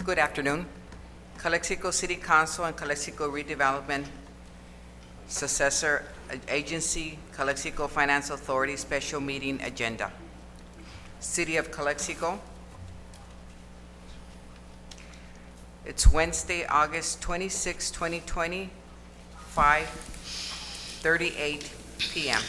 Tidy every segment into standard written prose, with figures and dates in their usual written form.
Good afternoon. Calexico City Council and Calexico Redevelopment Successor Agency, Calexico Finance Authority Special Meeting Agenda. City of Calexico. It's Wednesday, August 26, 2020, 5:38 p.m.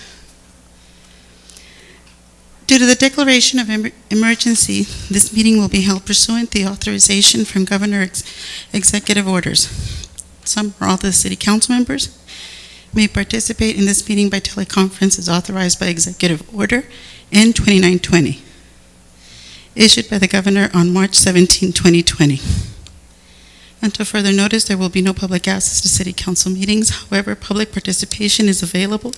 Due to the declaration of emergency, this meeting will be held pursuant to the authorization from Governor's executive orders. Some or all of the City Council members may participate in this meeting by teleconference as authorized by Executive Order N-2920, issued by the Governor on March 17, 2020. Until further notice, there will be no public access to City Council meetings. However, public participation is available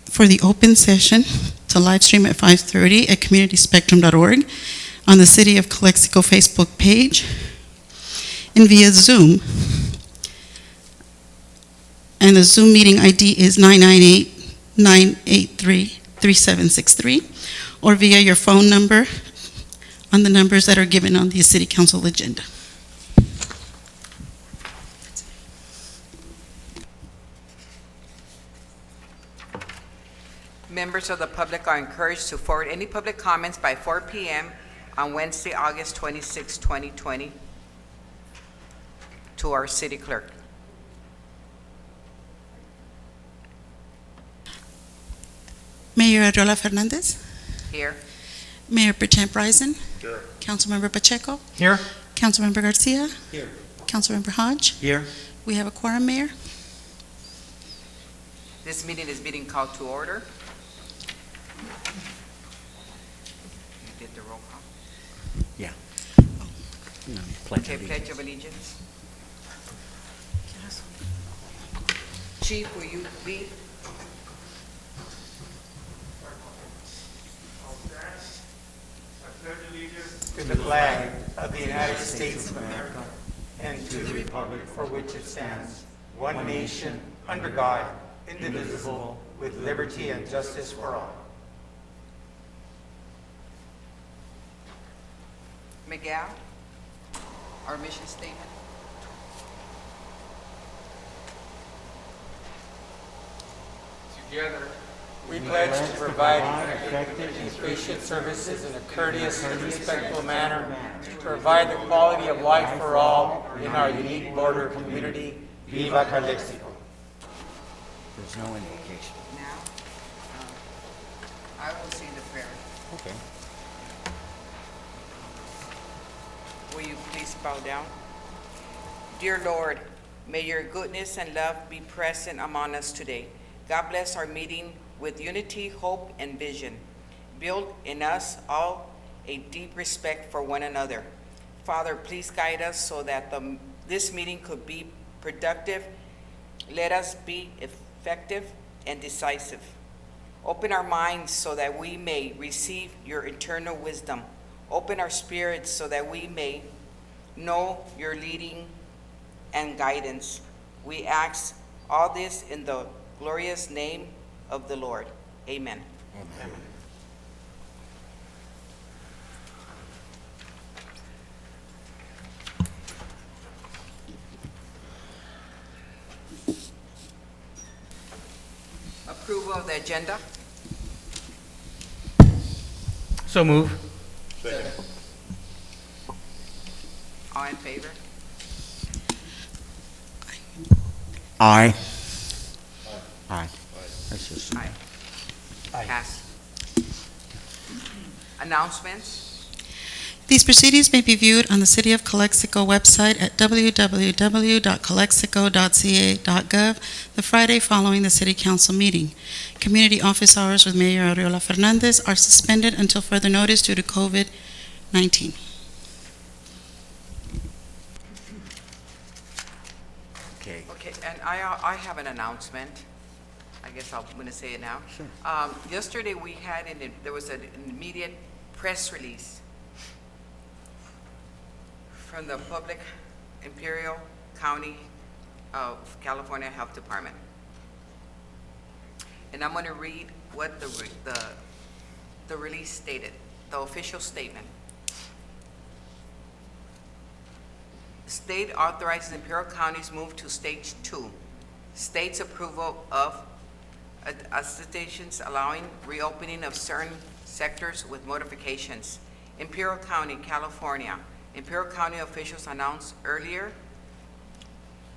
for the open session to live stream at 5:30 at communityspectrum.org on the City of Calexico Facebook page and via Zoom. And the Zoom meeting ID is 998-983-3763, or via your phone number on the numbers that are given on the City Council agenda. Members of the public are encouraged to forward any public comments by 4 p.m. on Wednesday, August 26, 2020, to our city clerk. Mayor Ariola Fernandez, Here. Mayor Pro Tem Bryson, Here. Councilmember Pacheco, Here. Councilmember Garcia, Here. Councilmember Hodge. Here. We have a quorum, Mayor. This meeting is being called to order. You did the roll call. Yeah. Okay, Pledge of Allegiance. Chief, will you lead? To the flag of the United States of America and to the republic for which it stands, one nation, under God, indivisible, with liberty and justice for all. Miguel, our mission statement. Together, we pledge to provide effective and efficient services in a courteous and respectful manner, to provide the quality of life for all in our unique border community. Viva Calexico. There's no indication. Now, I will say the prayer. Okay. Will you please bow down? Dear Lord, may your goodness and love be present among us today. God bless our meeting with unity, hope, and vision. Build in us all a deep respect for one another. Father, please guide us so that this meeting could be productive. Let us be effective and decisive. Open our minds so that we may receive your eternal wisdom. Open our spirits so that we may know your leading and guidance. We ask all this in the glorious name of the Lord. Amen. Amen. Approval of the agenda. So move. All in favor? Aye. Aye. That's just. Aye. Aye. Pass. Announcements. These proceedings may be viewed on the City of Calexico website at www.calexico.ca.gov the Friday following the City Council meeting. Community office hours with Mayor Ariola Fernandez are suspended until further notice due to COVID-19. Okay. Okay, and I have an announcement. I guess I'm going to say it now. Sure. Yesterday we had, there was an immediate press release from the Public Imperial County of California Health Department. And I'm going to read what the release stated, the official statement. state authorizes Imperial County's move to Stage 2. State's approval of attestations allowing reopening of certain sectors with modifications. Imperial County, California. Imperial County officials announced earlier,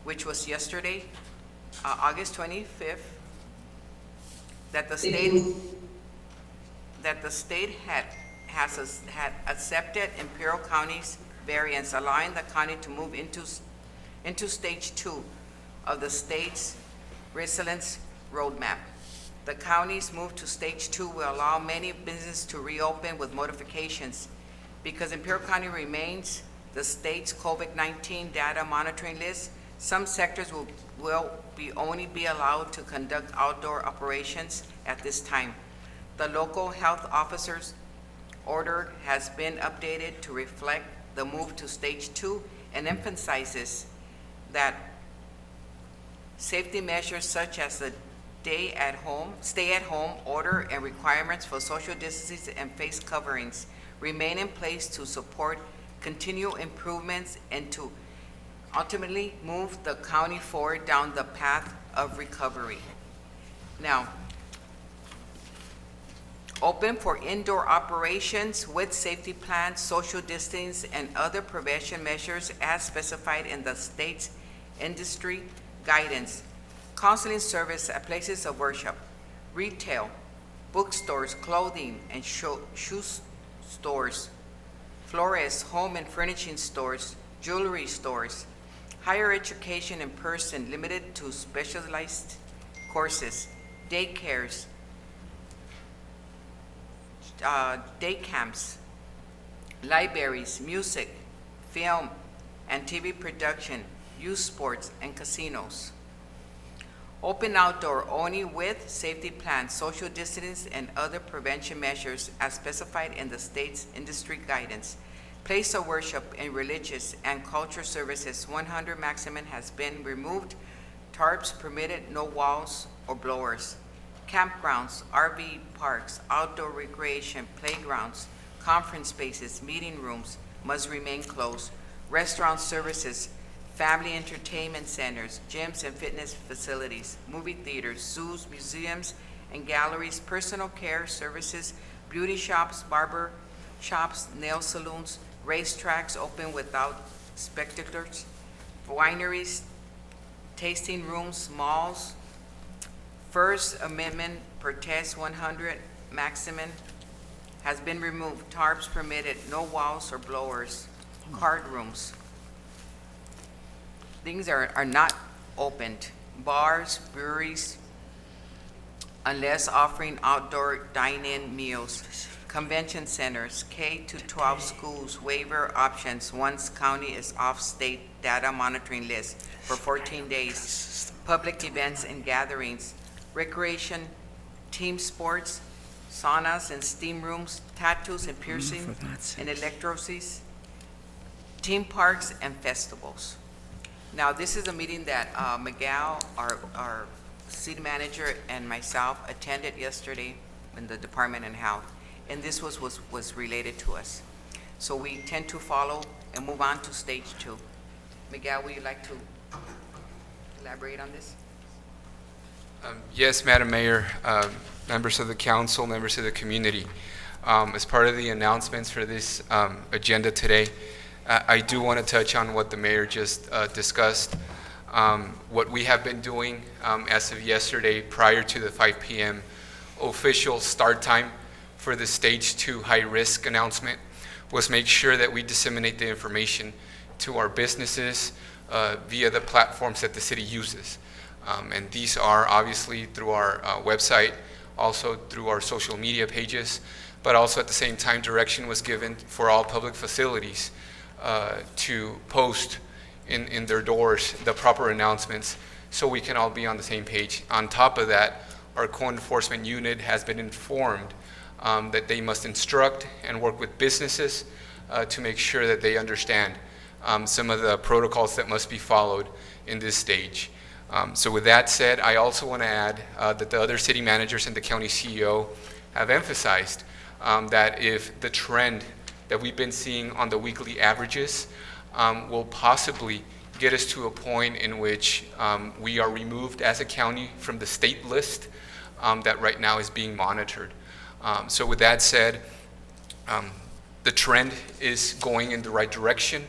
which was yesterday, August 25th, that the state had accepted Imperial County's variance, allowing the county to move into Stage 2 of the state's resilience roadmap. The county's move to Stage 2 will allow many businesses to reopen with modifications. Because Imperial County remains the state's COVID-19 data monitoring list, some sectors will only be allowed to conduct outdoor operations at this time. The local health officer's order has been updated to reflect the move to Stage 2 and emphasizes that safety measures such as the stay-at-home order and requirements for social distancing and face coverings remain in place to support continual improvements and to ultimately move the county forward down the path of recovery. Now, open for indoor operations with safety plans, social distancing, and other prevention measures as specified in the state's industry guidance. Counseling service at places of worship, retail, bookstores, clothing and shoe stores, florists, home and furnishing stores, jewelry stores, higher education in person limited to specialized courses, daycares, day camps, libraries, music, film and TV production, youth sports, and casinos. Open outdoor only with safety plans, social distancing, and other prevention measures as specified in the state's industry guidance. Place of worship and religious and cultural services, 100 maximum has been removed. Tarps permitted, no walls or blowers. Campgrounds, RV parks, outdoor recreation, playgrounds, conference spaces, meeting rooms must remain closed. Restaurant services, family entertainment centers, gyms and fitness facilities, movie theaters, zoos, museums and galleries, personal care services, beauty shops, barber shops, nail salons, racetracks open without spectators, wineries, tasting rooms, malls. First Amendment protest 100 maximum has been removed. Tarps permitted, no walls or blowers. Card rooms. Things are not opened. Bars, breweries, unless offering outdoor dine-in meals. Convention centers, K-12 schools, waiver options once county is off state data monitoring list for 14 days. Public events and gatherings, recreation, team sports, saunas and steam rooms, tattoos and piercing and electrosis, theme parks and festivals. Now, this is a meeting that Miguel, our city manager, and myself attended yesterday in the Department of Health, and this was related to us. So we tend to follow and move on to Stage 2. Miguel, would you like to elaborate on this? Yes, Madam Mayor, members of the council, members of the community. As part of the announcements for this agenda today, I do want to touch on what the mayor just discussed. What we have been doing as of yesterday, prior to the 5 p.m. official start time for the Stage 2 high-risk announcement, was make sure that we disseminate the information to our businesses via the platforms that the city uses. And these are obviously through our website, also through our social media pages, but also at the same time direction was given for all public facilities to post in their doors the proper announcements so we can all be on the same page. On top of that, our co-enforcement unit has been informed that they must instruct and work with businesses to make sure that they understand some of the protocols that must be followed in this stage. So with that said, I also want to add that the other city managers and the county CEO have emphasized that if the trend that we've been seeing on the weekly averages will possibly get us to a point in which we are removed as a county from the state list that right now is being monitored. So with that said, the trend is going in the right direction,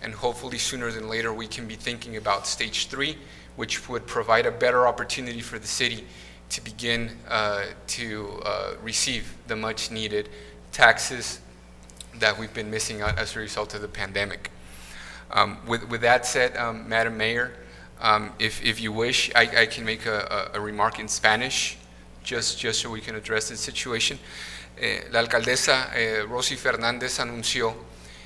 and hopefully sooner than later we can be thinking about stage 3, which would provide a better opportunity for the city to begin to receive the much needed taxes that we've been missing out as a result of the pandemic. With that said, Madam Mayor, if you wish, I can make a remark in Spanish, just so we can address the situation. La alcaldesa Rosy Fernández anunció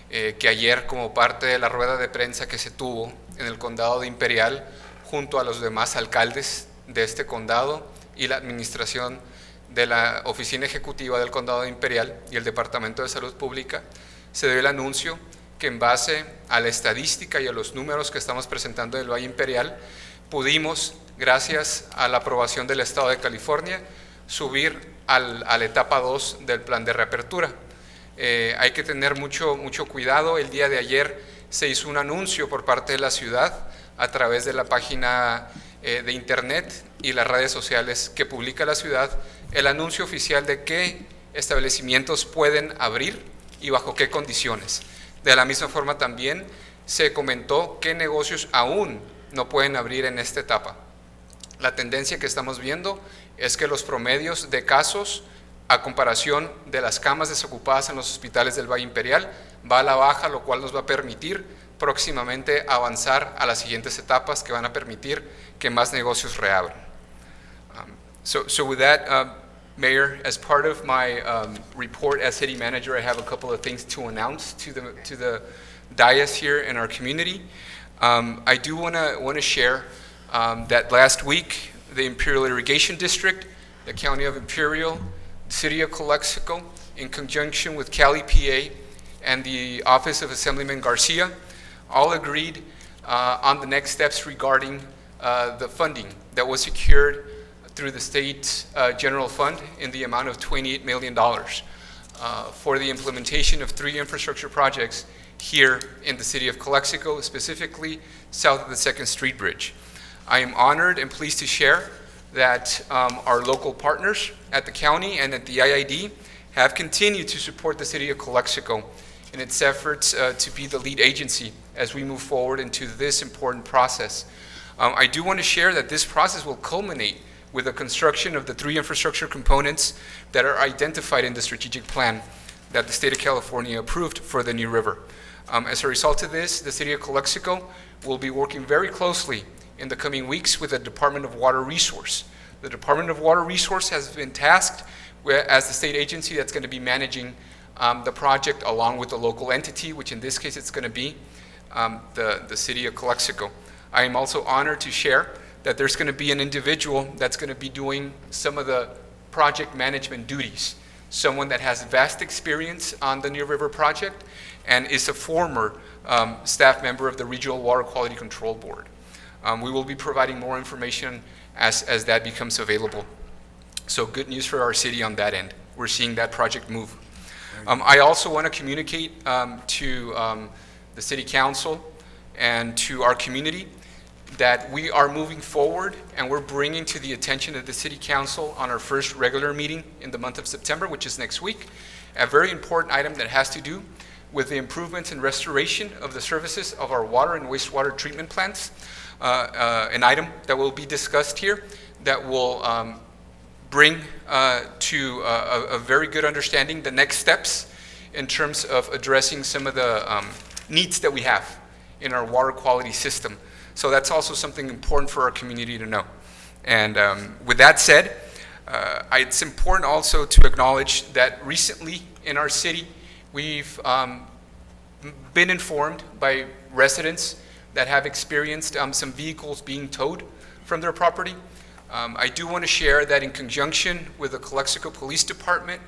que ayer, como parte de la rueda de prensa que se tuvo en el condado de Imperial, junto a los demás alcaldes de este condado y la administración de la Oficina Ejecutiva del Condado de Imperial y el Departamento de Salud Pública, se dio el anuncio que en base a la estadística y a los números que estamos presentando del Valle Imperial, pudimos, gracias a la aprobación del Estado de California, subir a la etapa 2 del plan de reapertura. Hay que tener mucho cuidado. El día de ayer se hizo un anuncio por parte de la ciudad a través de la página de internet y las redes sociales que publica la ciudad, el anuncio oficial de qué establecimientos pueden abrir y bajo qué condiciones. De la misma forma también se comentó qué negocios aún no pueden abrir en esta etapa. La tendencia que estamos viendo es que los promedios de casos a comparación de las camas desocupadas en los hospitales del Valle Imperial va a la baja, lo cual nos va a permitir próximamente avanzar a las siguientes etapas que van a permitir que más negocios reabran. So with that, Mayor, as part of my report as city manager, I have a couple of things to announce to the dais here in our community. I do want to share that last week, the Imperial Irrigation District, the County of Imperial, the City of Calexico, in conjunction with Cali, PA, and the Office of Assemblyman Garcia, all agreed on the next steps regarding the funding that was secured through the state general fund in the amount of $28 million for the implementation of 3 infrastructure projects here in the city of Calexico, specifically south of the 2nd Street Bridge. I am honored and pleased to share that our local partners at the county and at the IID have continued to support the city of Calexico in its efforts to be the lead agency as we move forward into this important process. I do want to share that this process will culminate with the construction of the 3 infrastructure components that are identified in the strategic plan that the state of California approved for the New River. As a result of this, the city of Calexico will be working very closely in the coming weeks with the Department of Water Resource. The Department of Water Resource has been tasked as the state agency that's going to be managing the project along with the local entity, which in this case it's going to be the city of Calexico. I am also honored to share that there's going to be an individual that's going to be doing some of the project management duties, someone that has vast experience on the New River project and is a former staff member of the Regional Water Quality Control Board. We will be providing more information as that becomes available. So good news for our city on that end. We're seeing that project move. I also want to communicate to the City Council and to our community that we are moving forward and we're bringing to the attention of the City Council on our first regular meeting in the month of September, which is next week, a very important item that has to do with the improvements and restoration of the services of our water and wastewater treatment plants, an item that will be discussed here that will bring to a very good understanding the next steps in terms of addressing some of the needs that we have in our water quality system. So that's also something important for our community to know. And with that said, it's important also to acknowledge that recently in our city, we've been informed by residents that have experienced some vehicles being towed from their property. I do want to share that in conjunction with the Calexico Police Department,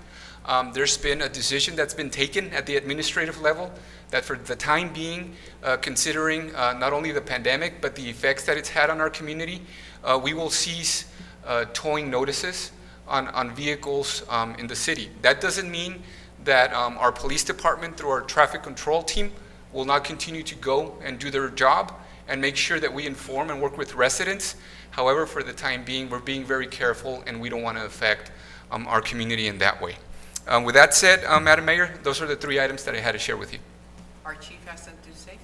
there's been a decision that's been taken at the administrative level that for the time being, considering not only the pandemic, but the effects that it's had on our community, we will cease towing notices on vehicles in the city. That doesn't mean that our police department, through our traffic control team, will not continue to go and do their job and make sure that we inform and work with residents. However, for the time being, we're being very careful, and we don't want to affect our community in that way. With that said, Madam Mayor, those are the 3 items that I had to share with you. Our chief has something to say?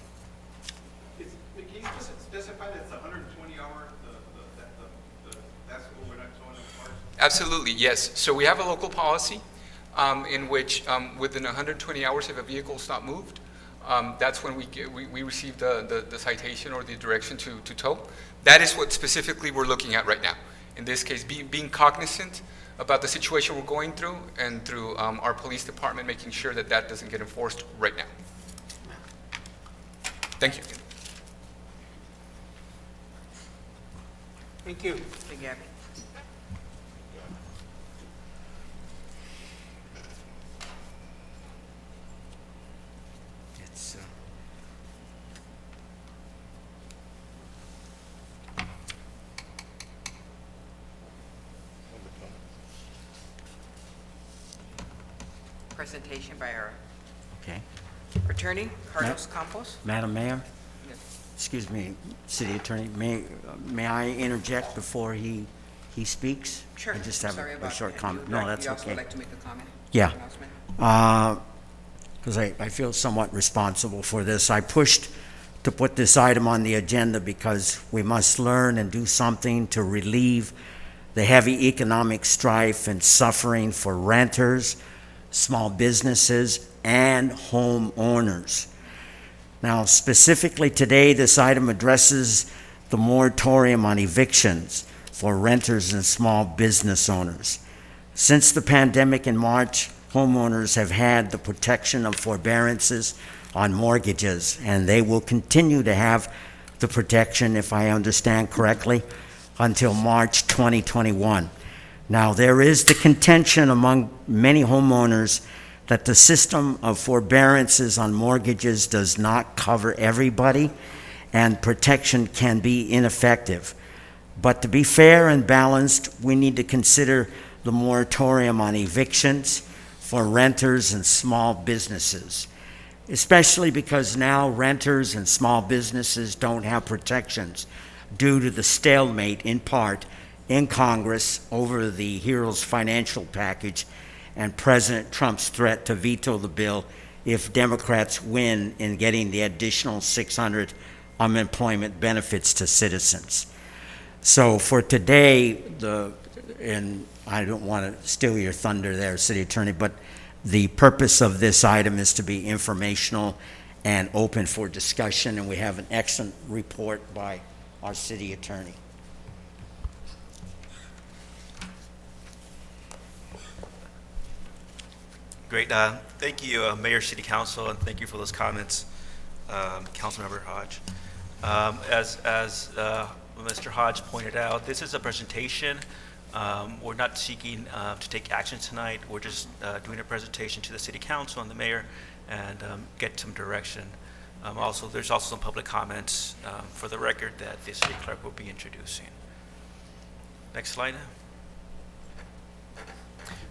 Can you just specify that it's 120-hour, that's what we're not showing in the cars? Absolutely, yes. So we have a local policy in which within 120 hours if a vehicle is not moved, that's when we receive the citation or the direction to tow. That is what specifically we're looking at right now. In this case, being cognizant about the situation we're going through, and through our police department making sure that that doesn't get enforced right now. Thank you. Thank you. Thank you, Abby. It's, Presentation by our okay. attorney, Carlos Campos. Madam Mayor, Yes. excuse me, City Attorney, may I interject before he speaks? Sure. I just have Sorry a about short that. comment. You No, like- that's You also okay. like to make a comment? Yeah. Announcement? Because I feel somewhat responsible for this. I pushed to put this item on the agenda because we must learn and do something to relieve the heavy economic strife and suffering for renters, small businesses, and homeowners. Now, specifically today, this item addresses the moratorium on evictions for renters and small business owners. Since the pandemic in March, homeowners have had the protection of forbearances on mortgages, and they will continue to have the protection, if I understand correctly, until March 2021. Now, there is the contention among many homeowners that the system of forbearances on mortgages does not cover everybody, and protection can be ineffective. But to be fair and balanced, we need to consider the moratorium on evictions for renters and small businesses, especially because now renters and small businesses don't have protections due to the stalemate, in part, in Congress over the HEROES financial package and President Trump's threat to veto the bill if Democrats win in getting the additional 600 unemployment benefits to citizens. So for today, and I don't want to steal your thunder there, City Attorney, but the purpose of this item is to be informational and open for discussion, and we have an excellent report by our City Attorney. Great. Thank you, Mayor, City Council, and thank you for those comments, Councilmember Hodge. As Mr. Hodge pointed out, this is a presentation. We're not seeking to take action tonight. We're just doing a presentation to the City Council and the Mayor and get some direction. Also, there's also some public comments for the record that the City Clerk will be introducing. Next slide.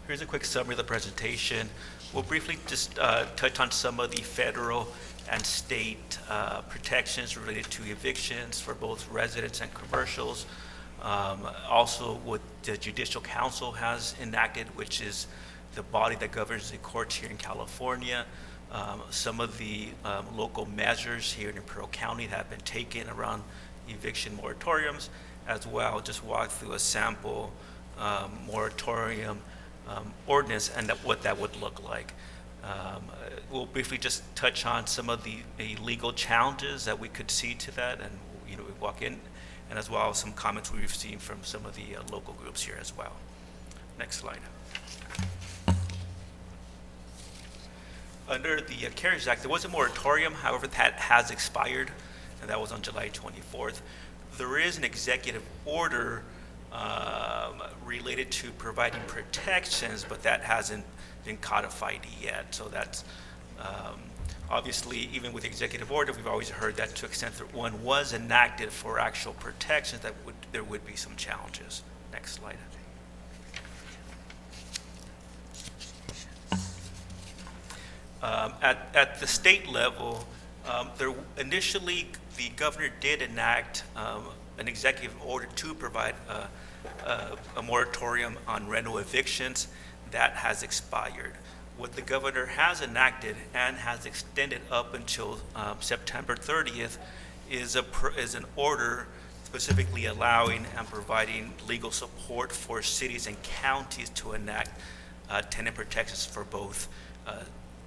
Here's a quick summary of the presentation. We'll briefly just touch on some of the federal and state protections related to evictions for both residents and commercials. Also, what the Judicial Council has enacted, which is the body that governs the courts here in California. Some of the local measures here in Imperial County that have been taken around eviction moratoriums, as well. Just walk through a sample moratorium ordinance and what that would look like. We'll briefly just touch on some of the legal challenges that we could see to that, and we walk in, and as well as some comments we've seen from some of the local groups here as well. Next slide. Under the CARES Act, there was a moratorium, however, that has expired, and that was on July 24th. There is an executive order related to providing protections, but that hasn't been codified yet. So that's obviously, even with the executive order, we've always heard that to the extent that one was enacted for actual protections, there would be some challenges. Next slide. At the state level, Initially, the governor did enact an executive order to provide a moratorium on rental evictions. That has expired. What the governor has enacted and has extended up until September 30th is an order specifically allowing and providing legal support for cities and counties to enact tenant protections for both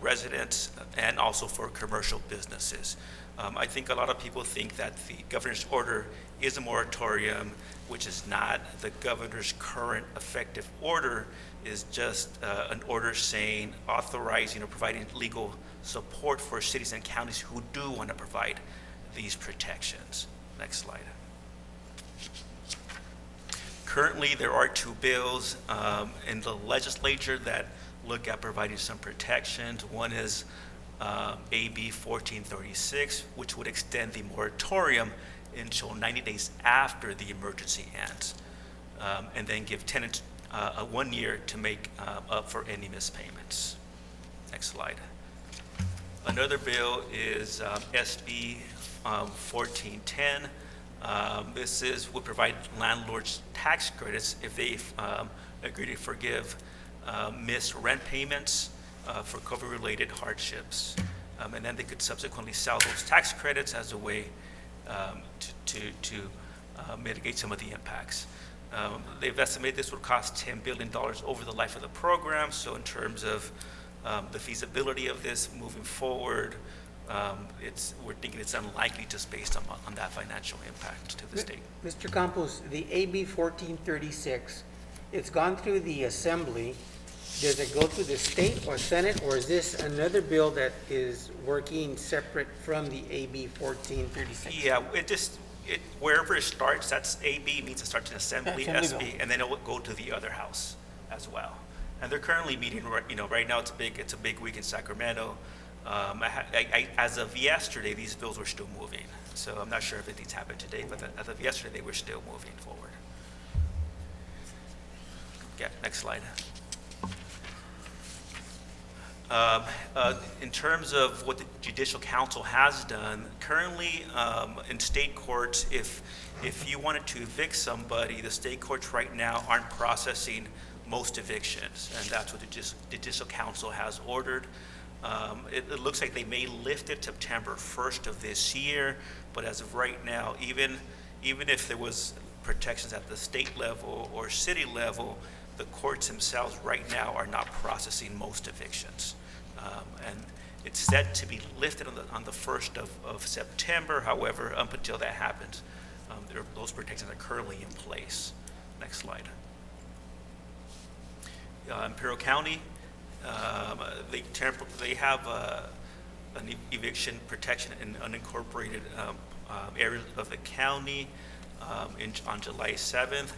residents and also for commercial businesses. I think a lot of people think that the governor's order is a moratorium, which is not. The governor's current effective order is just an order saying, authorizing or providing legal support for cities and counties who do want to provide these protections. Next slide. Currently, there are two bills in the legislature that look at providing some protections. One is AB 1436, which would extend the moratorium until 90 days after the emergency ends, and then give tenants 1 year to make up for any missed payments. Next slide. Another bill is SB 1410. This would provide landlords tax credits if they agree to forgive missed rent payments for COVID-related hardships. And then they could subsequently sell those tax credits as a way to mitigate some of the impacts. They've estimated this would cost $10 billion over the life of the program. So in terms of the feasibility of this moving forward, we're thinking it's unlikely just based on that financial impact to the state. Mr. Campos, the AB 1436, it's gone through the assembly. Does it go to the state or Senate, or is this another bill that is working separate from the AB 1436? Yeah, wherever it starts, that's AB means it starts in assembly, Assembly SB, and then it will go to the other house as well. And they're currently meeting, right now it's a big week in Sacramento. As of yesterday, these bills were still moving. So I'm not sure if anything's happened today, but as of yesterday, they were still moving forward. Yeah, next slide. In terms of what the Judicial Council has done, currently in state courts, if you wanted to evict somebody, the state courts right now aren't processing most evictions, and that's what the Judicial Council has ordered. It looks like they may lift it September 1st of this year, but as of right now, even if there was protections at the state level or city level, the courts themselves right now are not processing most evictions. And it's set to be lifted on the 1st of September. However, up until that happens, those protections are currently in place. Next slide. Imperial County, they have an eviction protection in unincorporated areas of the county on July 7th.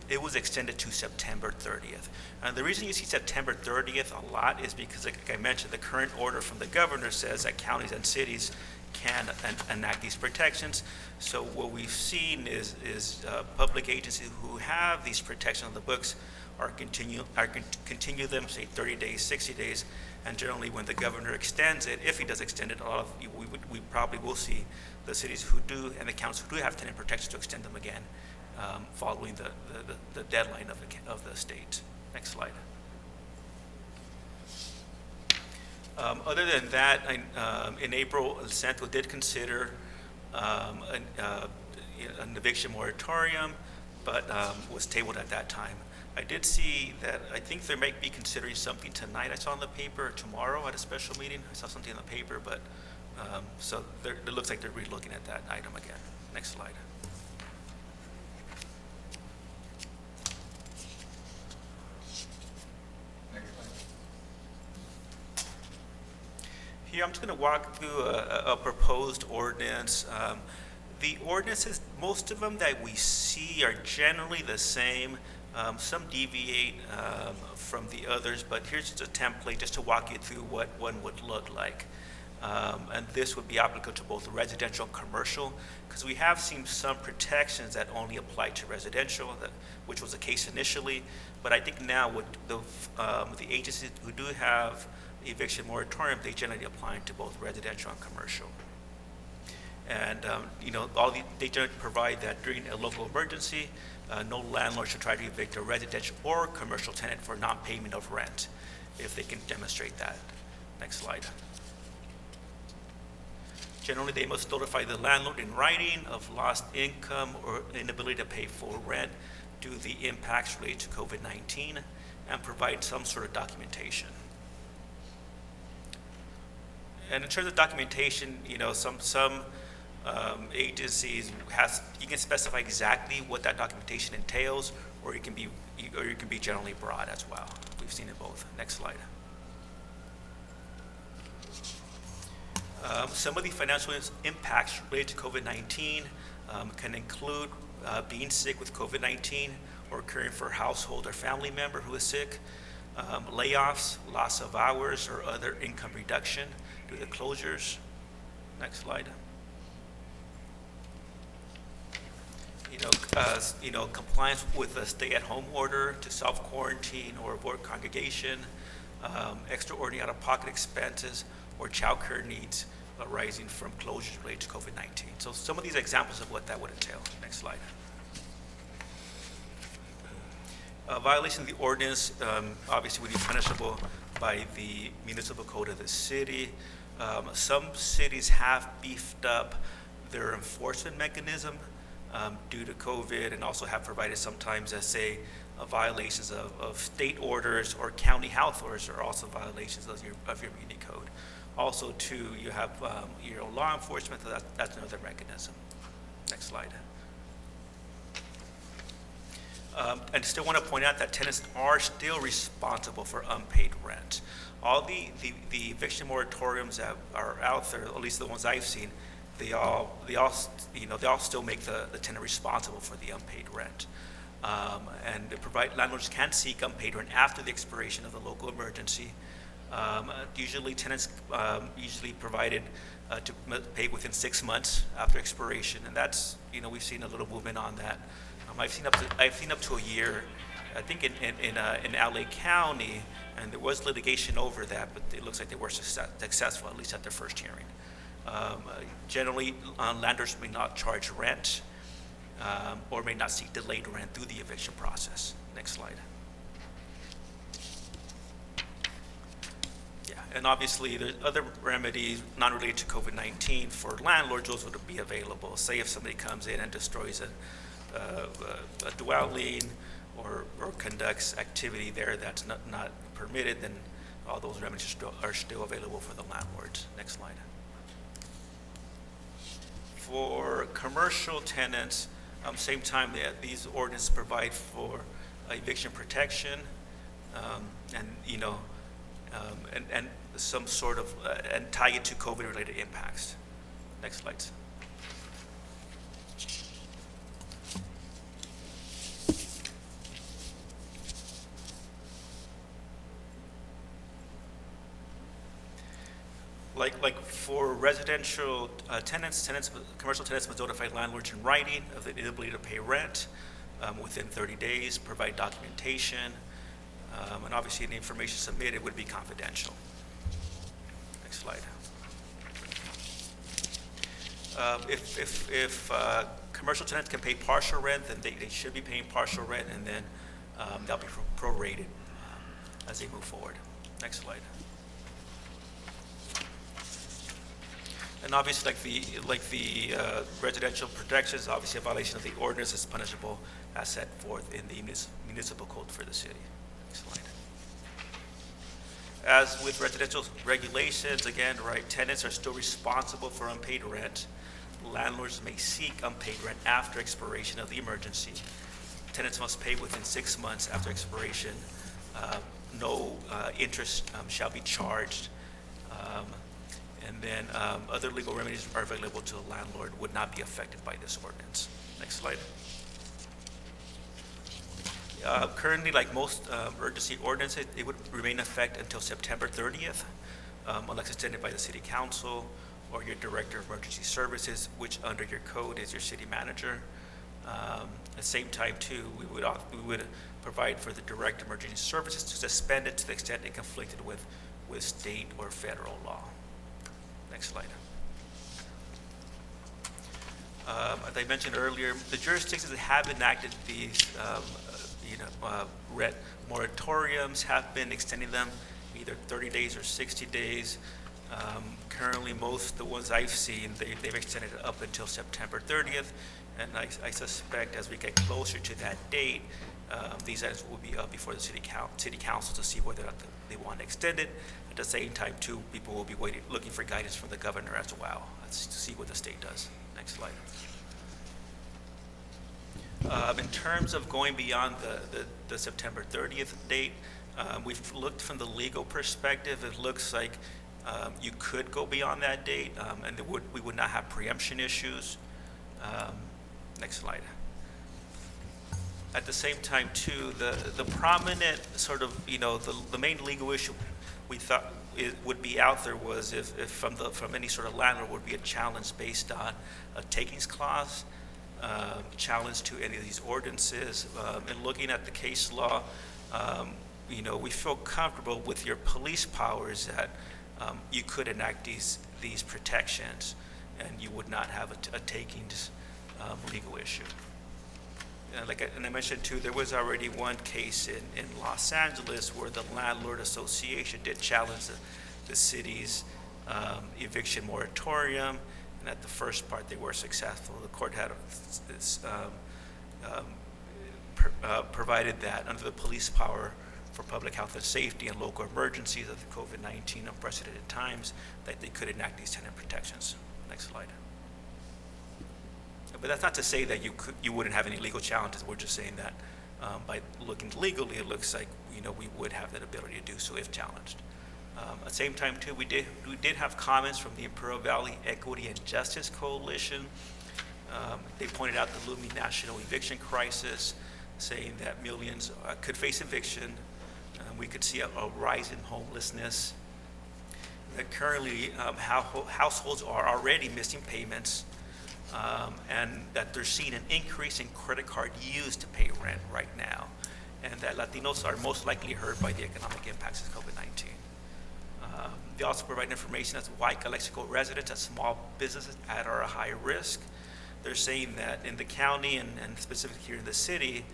It was extended to September 30th. And the reason you see September 30th a lot is because, like I mentioned, the current order from the governor says that counties and cities can enact these protections. So what we've seen is public agencies who have these protections on the books are continue them, say 30 days, 60 days, and generally when the governor extends it, if he does extend it, we probably will see the cities who do and the counties who do have tenant protections to extend them again, following the deadline of the state. Next slide. Other than that, in April, El Centro did consider an eviction moratorium, but was tabled at that time. I did see that I think they might be considering something tonight. I saw in the paper, tomorrow at a special meeting. I saw something in the paper, but so it looks like they're re-looking at that item again. Next slide. Here, I'm just going to walk through a proposed ordinance. The ordinances, most of them that we see are generally the same. Some deviate from the others, but here's just a template just to walk you through what one would look like. And this would be applicable to both residential and commercial, because we have seen some protections that only apply to residential, which was the case initially. But I think now with the agencies who do have eviction moratorium, they generally apply to both residential and commercial. And, they generally provide that during a local emergency, no landlord should try to evict a residential or commercial tenant for non-payment of rent, if they can demonstrate that. Next slide. Generally, they must notify the landlord in writing of lost income or inability to pay full rent due to the impacts related to COVID-19 and provide some sort of documentation. And in terms of documentation, some agencies you can specify exactly what that documentation entails, or it can be generally broad as well. We've seen it both. Next slide. Some of the financial impacts related to COVID-19 can include being sick with COVID-19 or caring for a household or family member who is sick, layoffs, loss of hours, or other income reduction due to closures. Next slide. Compliance with a stay-at-home order to self-quarantine or avoid congregation, extraordinary out-of-pocket expenses, or childcare needs arising from closures related to COVID-19. So some of these examples of what that would entail. Next slide. Violation of the ordinance obviously would be punishable by the municipal code of the city. Some cities have beefed up their enforcement mechanism due to COVID, and also have provided sometimes, violations of state orders or county health orders are also violations of your muni code. Also, too, you have your own law enforcement, so that's another mechanism. Next slide. And still want to point out that tenants are still responsible for unpaid rent. All the eviction moratoriums that are out there, at least the ones I've seen, they all still make the tenant responsible for the unpaid rent. And landlords can seek unpaid rent after the expiration of the local emergency. Usually tenants usually provided to pay within 6 months after expiration, and that's, we've seen a little movement on that. I've seen up to a year, I think in LA County, and there was litigation over that, but it looks like they were successful, at least at their first hearing. Generally, landlords may not charge rent or may not seek delayed rent through the eviction process. Next slide. Yeah, and obviously there's other remedies non-related to COVID-19 for landlords. Those would be available. Say if somebody comes in and destroys a dwelling or conducts activity there that's not permitted, then all those remedies are still available for the landlords. Next slide. For commercial tenants, same time, these ordinances provide for eviction protection, and some sort of and tie it to COVID-related impacts. Next slide. Like for residential tenants, commercial tenants must notify landlords in writing of the inability to pay rent within 30 days, provide documentation, and obviously the information submitted would be confidential. Next slide. If commercial tenants can pay partial rent, then they should be paying partial rent, and then they'll be prorated as they move forward. Next slide. And obviously, like the residential protections, obviously a violation of the ordinance is punishable as set forth in the municipal code for the city. Next slide. As with residential regulations, again, right, tenants are still responsible for unpaid rent. Landlords may seek unpaid rent after expiration of the emergency. Tenants must pay within 6 months after expiration. No interest shall be charged. And then other legal remedies are available to the landlord, would not be affected by this ordinance. Next slide. Currently, like most emergency ordinances, it would remain in effect until September 30th, unless extended by the city council or your director of emergency services, which under your code is your city manager. At the same time, too, we would provide for the director of emergency services to suspend it to the extent it conflicted with state or federal law. Next slide. As I mentioned earlier, the jurisdictions that have enacted these, rent moratoriums have been extending them either 30 days or 60 days. Currently, most of the ones I've seen, they've extended it up until September 30th, and I suspect as we get closer to that date, these items will be up before the city council to see whether or not they want to extend it. At the same time, too, people will be looking for guidance from the governor as well to see what the state does. Next slide. In terms of going beyond the September 30th date, we've looked from the legal perspective. It looks like you could go beyond that date, and we would not have preemption issues. Next slide. At the same time, too, the prominent sort of, the main legal issue we thought it would be out there was if from any sort of landlord would be a challenge based on a takings clause, challenge to any of these ordinances. And looking at the case law, we feel comfortable with your police powers that you could enact these protections, and you would not have a takings legal issue. And I mentioned too, there was already one case in Los Angeles where the landlord association did challenge the city's eviction moratorium, and at the first part they were successful. The court had provided that under the police power for public health and safety and local emergencies of the COVID-19 unprecedented times, that they could enact these tenant protections. Next slide. But that's not to say that you wouldn't have any legal challenges. We're just saying that by looking legally, it looks like we would have that ability to do so if challenged. At the same time, too, we did have comments from the Imperial Valley Equity and Justice Coalition. They pointed out the looming national eviction crisis, saying that millions could face eviction. We could see a rise in homelessness. That currently households are already missing payments. And that they're seeing an increase in credit card use to pay rent right now, and that Latinos are most likely hurt by the economic impacts of COVID-19. They also provide information as to why Calexico residents and small businesses are at a high risk. They're saying that in the county and specifically here in the city,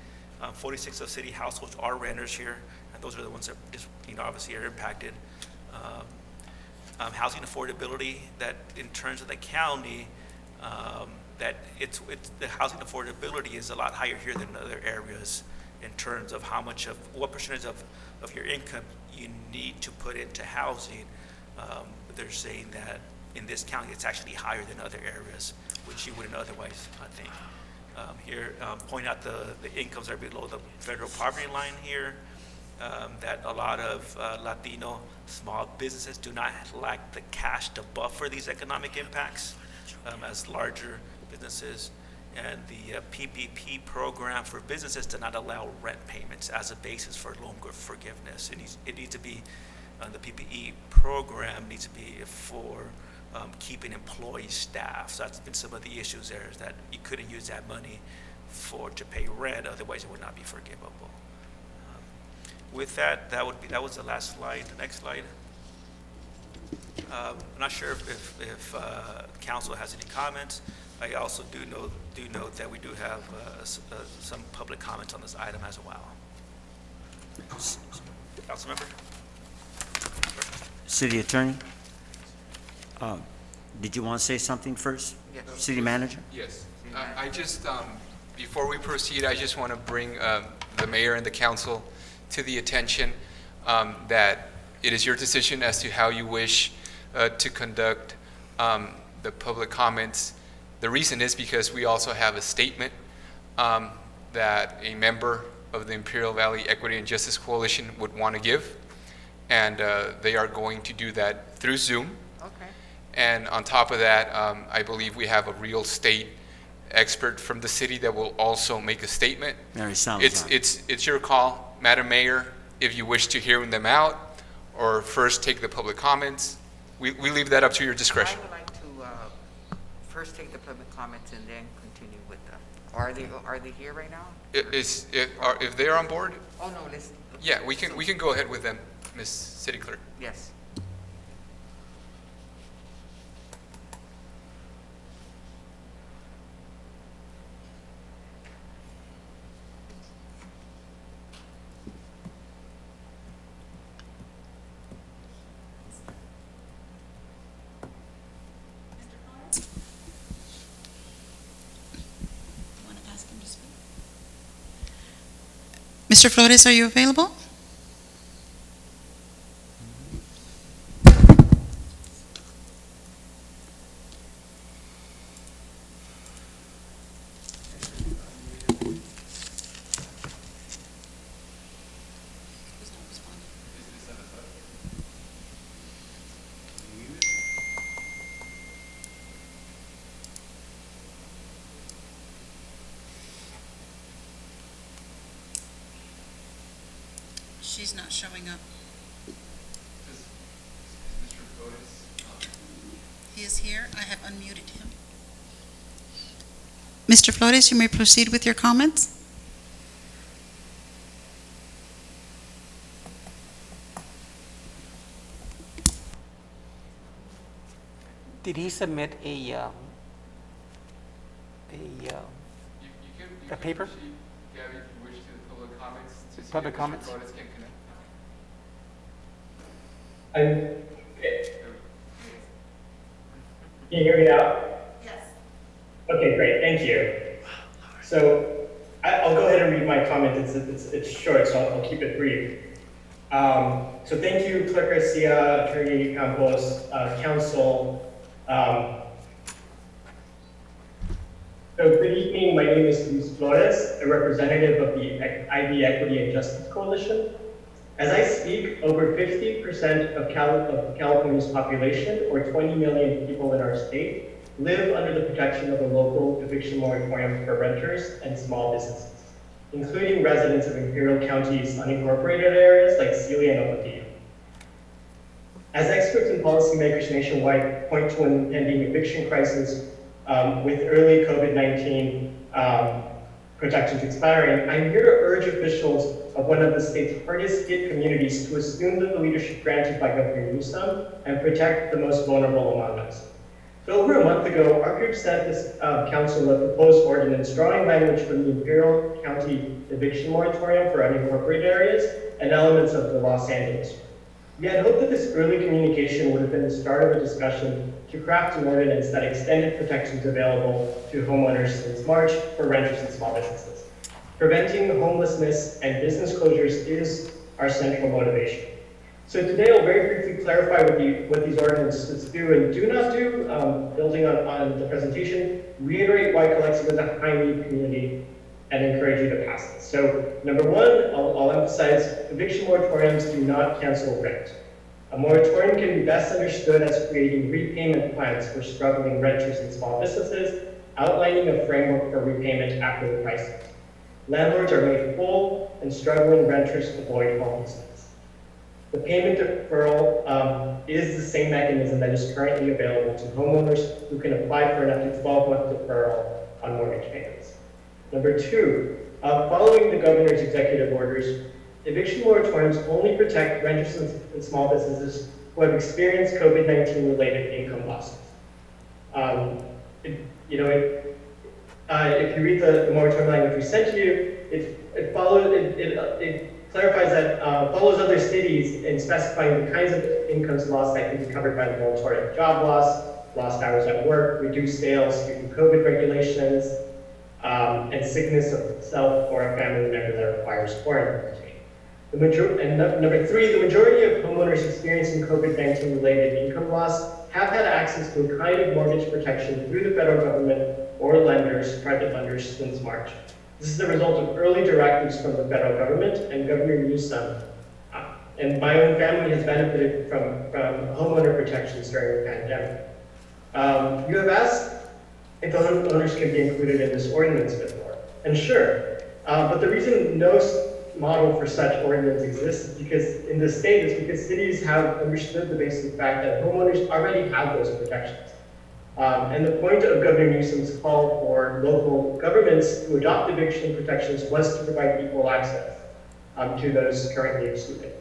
46 of city households are renters here, and those are the ones that just, obviously are impacted. Housing affordability, that in terms of the county, that the housing affordability is a lot higher here than other areas in terms of what percentage of your income you need to put into housing. They're saying that in this county it's actually higher than other areas, which you wouldn't otherwise think. Here, point out the incomes are below the federal poverty line here, that a lot of Latino small businesses do not lack the cash to buffer these economic impacts as larger businesses, and the PPP program for businesses does not allow rent payments as a basis for loan forgiveness. It needs to be, the PPE program needs to be for keeping employees, staff. So that's been some of the issues there, is that you couldn't use that money to pay rent, otherwise it would not be forgivable. With that, that was the last slide. The next slide. I'm not sure if council has any comments. I also do note that we do have some public comments on this item as well. Council member? City Attorney, did you want to say something first? Yes. City Manager? Yes. I just, before we proceed, I just want to bring the mayor and the council to the attention that it is your decision as to how you wish to conduct the public comments. The reason is because we also have a statement that a member of the Imperial Valley Equity and Justice Coalition would want to give, and they are going to do that through Zoom. Okay. And on top of that, I believe we have a real estate expert from the city that will also make a statement. Mary Salazar. It's your call, Madam Mayor, if you wish to hear them out or first take the public comments. We leave that up to your discretion. I would like to first take the public comments and then continue with the, are they here right now? If they're on board, Oh, no, listen. yeah, we can go ahead with them, Ms. City Clerk. Yes. Mr. Flores, are you available? She's not showing up. He is here. I have unmuted him. Mr. Flores, you may proceed with your comments. Did he submit a You A paper? proceed, Gabby, if you wish, to the public comments. To see Public if Mr. comments? Flores can connect. Can you hear me now? Yes. Okay, great, thank you. So I'll go ahead and read my comment. It's short, so I'll keep it brief. So thank you, Clerk Garcia, Attorney Campos, Council. So good evening, my name is Luis Flores, a representative of the ID Equity and Justice Coalition. As I speak, over 50% of California's population, or 20 million people in our state, live under the protection of a local eviction moratorium for renters and small businesses, including residents of Imperial County's unincorporated areas like Celia and Ocotillo. As experts and policymakers nationwide point to an impending eviction crisis with early COVID-19 protections expiring, I'm here to urge officials of one of the state's hardest hit communities to assume the leadership granted by Governor Newsom and protect the most vulnerable among us. So over a month ago, our group sent this council a proposed ordinance drawing language from the Imperial County eviction moratorium for unincorporated areas and elements of the Los Angeles. We had hoped that this early communication would have been the start of a discussion to craft an ordinance that extended protections available to homeowners since March for renters and small businesses. Preventing homelessness and business closures is our central motivation. So today I'll very briefly clarify what these ordinances do and do not do, building on the presentation, reiterate why Calexico is a high-need community, and encourage you to pass this. So number one, I'll emphasize eviction moratoriums do not cancel rent. A moratorium can be best understood as creating repayment plans for struggling renters and small businesses, outlining a framework for repayment after the crisis. Landlords are made whole and struggling renters avoid homelessness. The payment deferral is the same mechanism that is currently available to homeowners who can apply for an up to 12-month deferral on mortgage payments. Number two, following the governor's executive orders, eviction moratoriums only protect renters and small businesses who have experienced COVID-19 related income losses. If you read the moratorium language we sent to you, it clarifies that follows other cities in specifying the kinds of incomes lost that can be covered by the moratorium: job loss, lost hours at work, reduced sales due to COVID regulations, and sickness of self or a family member that requires quarantine. Number three, the majority of homeowners experiencing COVID-19 related income loss have had access to a kind of mortgage protection through the federal government or private lenders since March. This is the result of early directives from the federal government and Governor Newsom. And my own family has benefited from homeowner protections during the pandemic. You have asked if the homeowners can be included in this ordinance before, and sure, but the reason no model for such ordinance exists is because in the state is because cities have understood the basic fact that homeowners already have those protections. And the point of Governor Newsom's call for local governments to adopt eviction protections was to provide equal access to those currently excluded.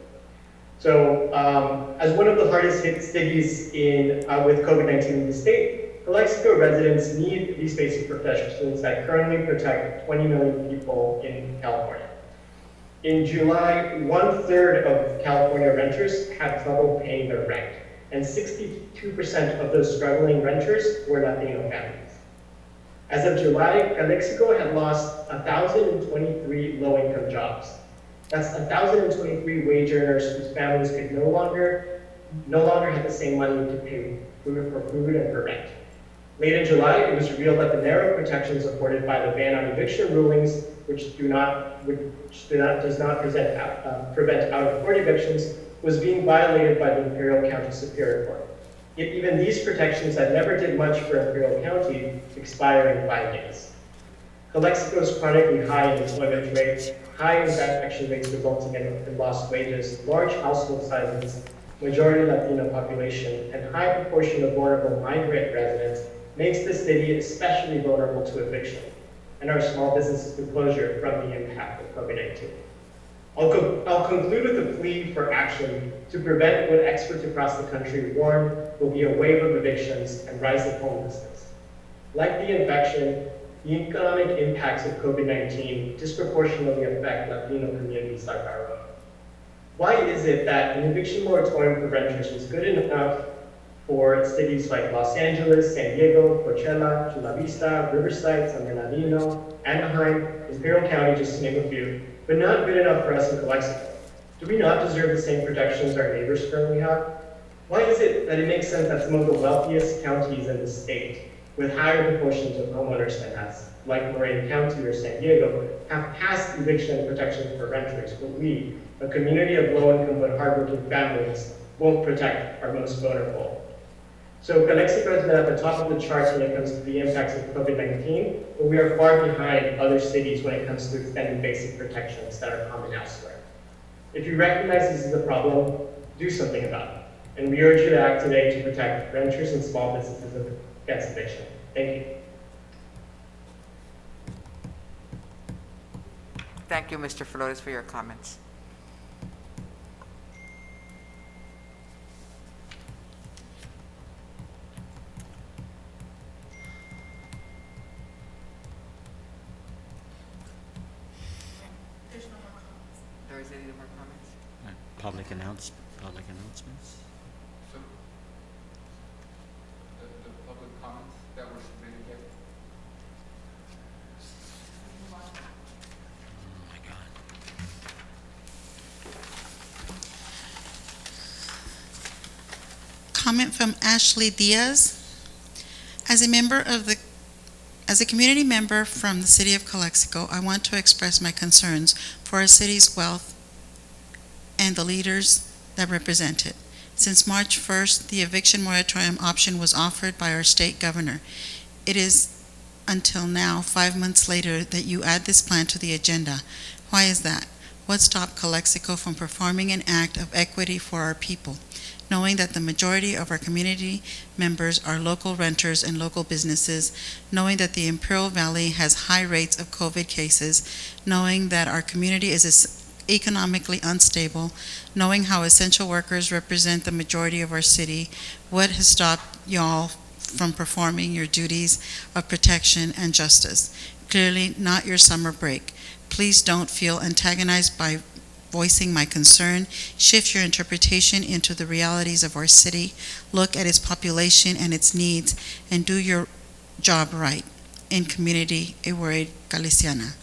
So as one of the hardest hit cities with COVID-19 in the state, Calexico residents need these basic protections that currently protect 20 million people in California. In July, 1/3 of California renters had trouble paying their rent, and 62% of those struggling renters were Latino families. As of July, Calexico had lost 1,023 low-income jobs. That's 1,023 wage earners whose families could no longer have the same money to pay for food and for rent. Late in July, it was revealed that the narrow protections afforded by the ban on eviction rulings, which does not prevent out-of-court evictions, was being violated by the Imperial County Superior Court. Yet even these protections that never did much for Imperial County expire in 5 days. Calexico's chronically high unemployment rate, high infection rates resulting in lost wages, large household sizes, majority Latino population, and high proportion of vulnerable migrant residents makes the city especially vulnerable to eviction and our small businesses to closure from the impact of COVID-19. I'll conclude with a plea for action to prevent what experts across the country warn will be a wave of evictions and rising homelessness. Like the infection, the economic impacts of COVID-19 disproportionately affect Latino communities like our own. Why is it that an eviction moratorium for renters was good enough for cities like Los Angeles, San Diego, Coachella, Chula Vista, Riverside, San Bernardino, Anaheim, Imperial County, just to name a few, but not good enough for us in Calexico? Do we not deserve the same protections our neighbors currently have? Why is it that it makes sense that some of the wealthiest counties in the state, with higher proportions of homeowners than us, like Marin County or San Diego, have passed eviction protections for renters, but we, a community of low-income but hardworking families, won't protect our most vulnerable? So Calexico has been at the top of the charts when it comes to the impacts of COVID-19, but we are far behind other cities when it comes to extending basic protections that are common elsewhere. If you recognize this is a problem, do something about it. And we urge you to act today to protect renters and small businesses against eviction. Thank you. Thank you, Mr. Flores, for your comments. There is any more comments? Public announcements? So, the public comments that were submitted yet? Oh my God. Comment from Ashley Diaz. As a community member from the city of Calexico, I want to express my concerns for our city's wealth and the leaders that represent it. Since March 1st, the eviction moratorium option was offered by our state governor. It is until now, 5 months later, that you add this plan to the agenda. Why is that? What stopped Calexico from performing an act of equity for our people? Knowing that the majority of our community members are local renters and local businesses, knowing that the Imperial Valley has high rates of COVID cases, knowing that our community is economically unstable, knowing how essential workers represent the majority of our city, what has stopped y'all from performing your duties of protection and justice? Clearly not your summer break. Please don't feel antagonized by voicing my concern. Shift your interpretation into the realities of our city. Look at its population and its needs and do your job right. In community, a word Galiciana.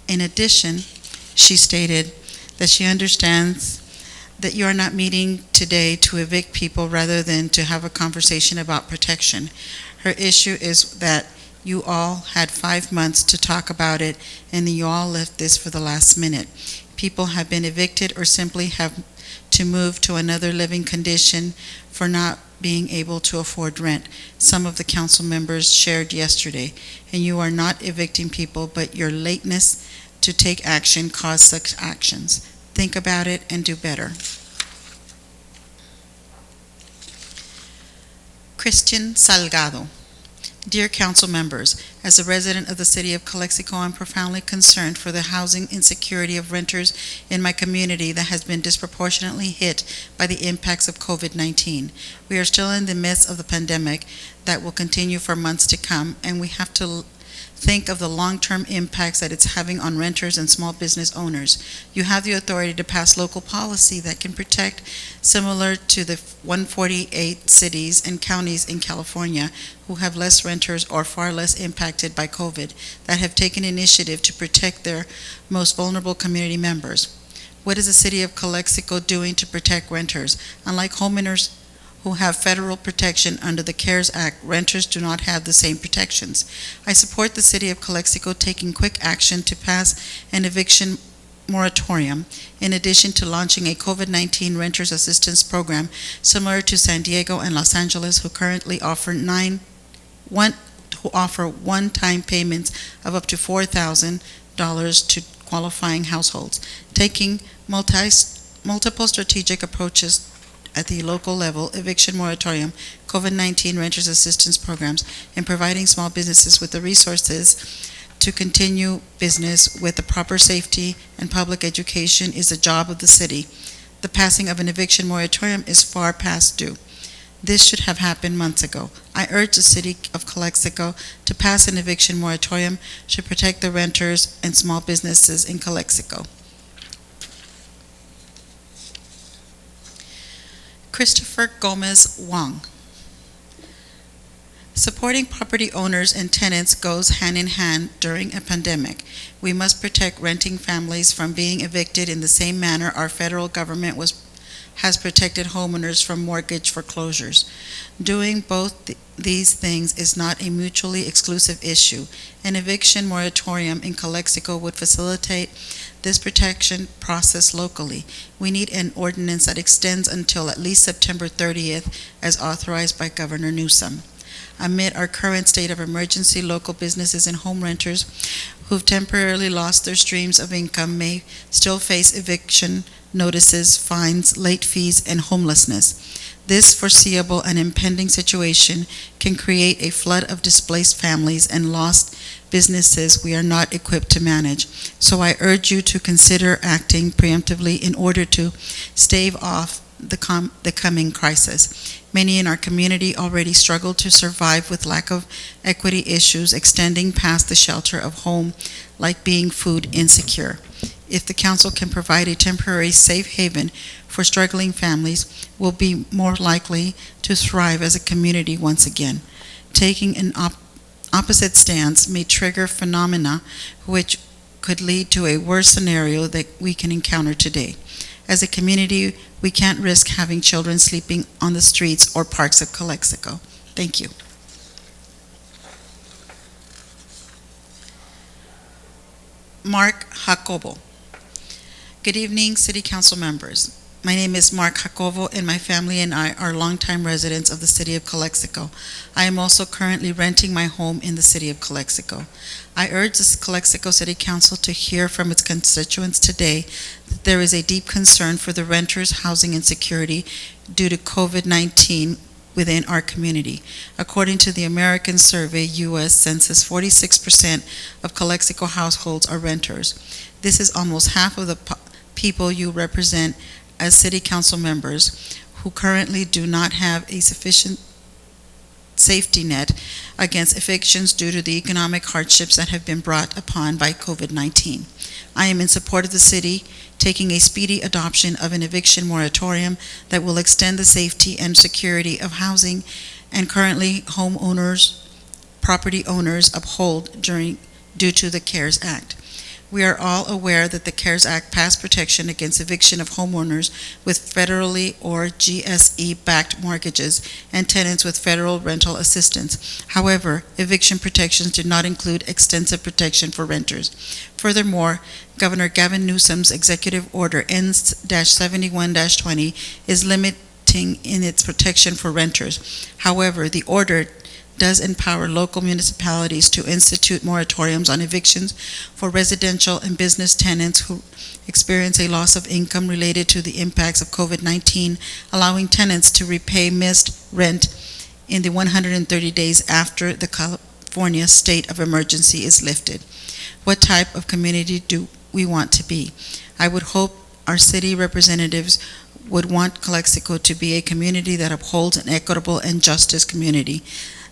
In addition, she stated that she understands that you are not meeting today to evict people rather than to have a conversation about protection. Her issue is that you all had 5 months to talk about it and you all left this for the last minute. People have been evicted or simply have to move to another living condition for not being able to afford rent. Some of the council members shared yesterday, and you are not evicting people, but your lateness to take action caused such actions. Think about it and do better. Christian Salgado. Dear council members, as a resident of the city of Calexico, I'm profoundly concerned for the housing insecurity of renters in my community that has been disproportionately hit by the impacts of COVID-19. We are still in the midst of the pandemic that will continue for months to come, and we have to think of the long-term impacts that it's having on renters and small business owners. You have the authority to pass local policy that can protect, similar to the 148 cities and counties in California who have less renters or far less impacted by COVID, that have taken initiative to protect their most vulnerable community members. What is the city of Calexico doing to protect renters? Unlike homeowners who have federal protection under the CARES Act, renters do not have the same protections. I support the city of Calexico taking quick action to pass an eviction moratorium, in addition to launching a COVID-19 renters assistance program similar to San Diego and Los Angeles, who currently offer one-time payments of up to $4,000 to qualifying households. Taking multiple strategic approaches at the local level, eviction moratorium, COVID-19 renters assistance programs, and providing small businesses with the resources to continue business with the proper safety and public education is the job of the city. The passing of an eviction moratorium is far past due. This should have happened months ago. I urge the city of Calexico to pass an eviction moratorium to protect the renters and small businesses in Calexico. Christopher Gomez Wong. Supporting property owners and tenants goes hand in hand during a pandemic. We must protect renting families from being evicted in the same manner our federal government has protected homeowners from mortgage foreclosures. Doing both these things is not a mutually exclusive issue. An eviction moratorium in Calexico would facilitate this protection process locally. We need an ordinance that extends until at least September 30th, as authorized by Governor Newsom. Amid our current state of emergency, local businesses and home renters who've temporarily lost their streams of income may still face eviction notices, fines, late fees, and homelessness. This foreseeable and impending situation can create a flood of displaced families and lost businesses we are not equipped to manage. So I urge you to consider acting preemptively in order to stave off the coming crisis. Many in our community already struggle to survive with lack of equity issues extending past the shelter of home, like being food insecure. If the council can provide a temporary safe haven for struggling families, we'll be more likely to thrive as a community once again. Taking an opposite stance may trigger phenomena which could lead to a worse scenario that we can encounter today. As a community, we can't risk having children sleeping on the streets or parks of Calexico. Thank you. Mark Jacobo. Good evening, City Council members. My name is Mark Jacobo, and my family and I are longtime residents of the City of Calexico. I am also currently renting my home in the City of Calexico. I urge the Calexico City Council to hear from its constituents today that there is a deep concern for the renters' housing insecurity due to COVID-19 within our community. According to the American Survey U.S. Census, 46% of Calexico households are renters. This is almost half of the people you represent as City Council members who currently do not have a sufficient safety net against evictions due to the economic hardships that have been brought upon by COVID-19. I am in support of the city taking a speedy adoption of an eviction moratorium that will extend the safety and security of housing and currently property owners uphold due to the CARES Act. We are all aware that the CARES Act passed protection against eviction of homeowners with federally or GSE-backed mortgages and tenants with federal rental assistance. However, eviction protections do not include extensive protection for renters. Furthermore, Governor Gavin Newsom's executive order N-71-20 is limiting in its protection for renters. However, the order does empower local municipalities to institute moratoriums on evictions for residential and business tenants who experience a loss of income related to the impacts of COVID-19, allowing tenants to repay missed rent in the 130 days after the California state of emergency is lifted. What type of community do we want to be? I would hope our city representatives would want Calexico to be a community that upholds an equitable and justice community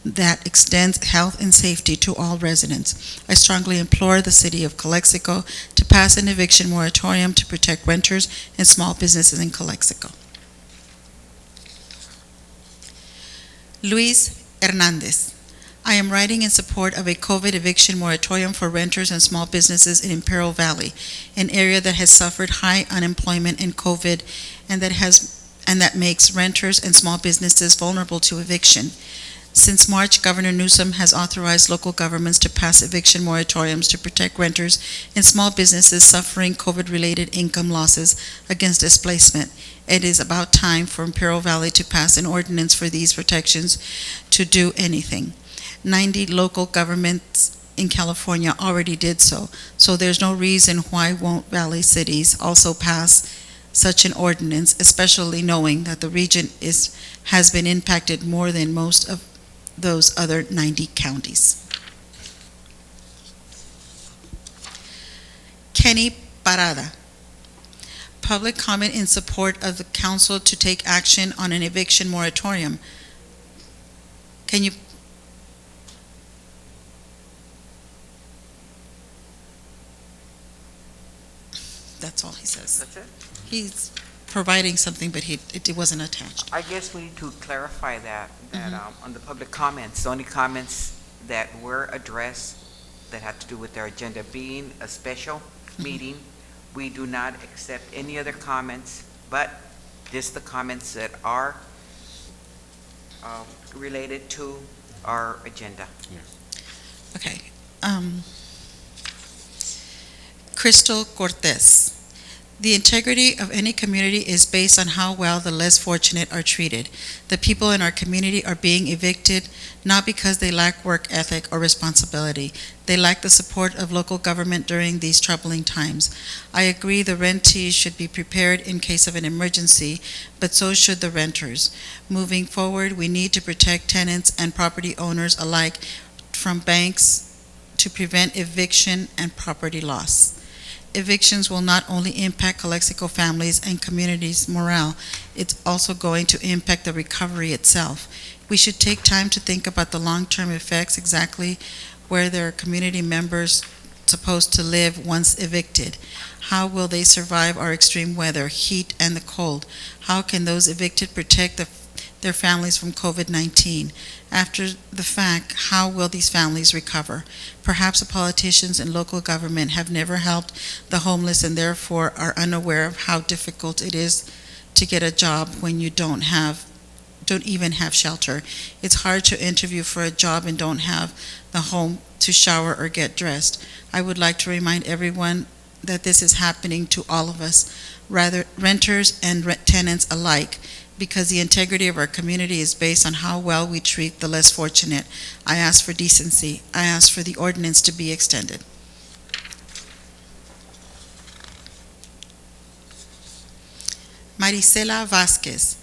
that extends health and safety to all residents. I strongly implore the City of Calexico to pass an eviction moratorium to protect renters and small businesses in Calexico. Luis Hernandez. I am writing in support of a COVID eviction moratorium for renters and small businesses in Imperial Valley, an area that has suffered high unemployment in COVID and that makes renters and small businesses vulnerable to eviction. Since March, Governor Newsom has authorized local governments to pass eviction moratoriums to protect renters and small businesses suffering COVID-related income losses against displacement. It is about time for Imperial Valley to pass an ordinance for these protections to do anything. 90 local governments in California already did so, so there's no reason why won't Valley cities also pass such an ordinance, especially knowing that the region has been impacted more than most of those other 90 counties. Kenny Parada. Public comment in support of the council to take action on an eviction moratorium. Can you? That's all he says. That's it? He's providing something, but it wasn't attached. I guess we need to clarify that on the public comments, the only comments that were addressed that had to do with their agenda being a special meeting, we do not accept any other comments, but just the comments that are related to our agenda. Okay. Crystal Cortez. The integrity of any community is based on how well the less fortunate are treated. The people in our community are being evicted not because they lack work ethic or responsibility. They lack the support of local government during these troubling times. I agree the rentees should be prepared in case of an emergency, but so should the renters. Moving forward, we need to protect tenants and property owners alike from banks to prevent eviction and property loss. Evictions will not only impact Calexico families and communities' morale, it's also going to impact the recovery itself. We should take time to think about the long-term effects, exactly where their community members supposed to live once evicted. How will they survive our extreme weather, heat, and the cold? How can those evicted protect their families from COVID-19? After the fact, how will these families recover? Perhaps the politicians and local government have never helped the homeless and therefore are unaware of how difficult it is to get a job when you don't even have shelter. It's hard to interview for a job and don't have the home to shower or get dressed. I would like to remind everyone that this is happening to all of us, rather renters and tenants alike, because the integrity of our community is based on how well we treat the less fortunate. I ask for decency. I ask for the ordinance to be extended. Marisela Vázquez.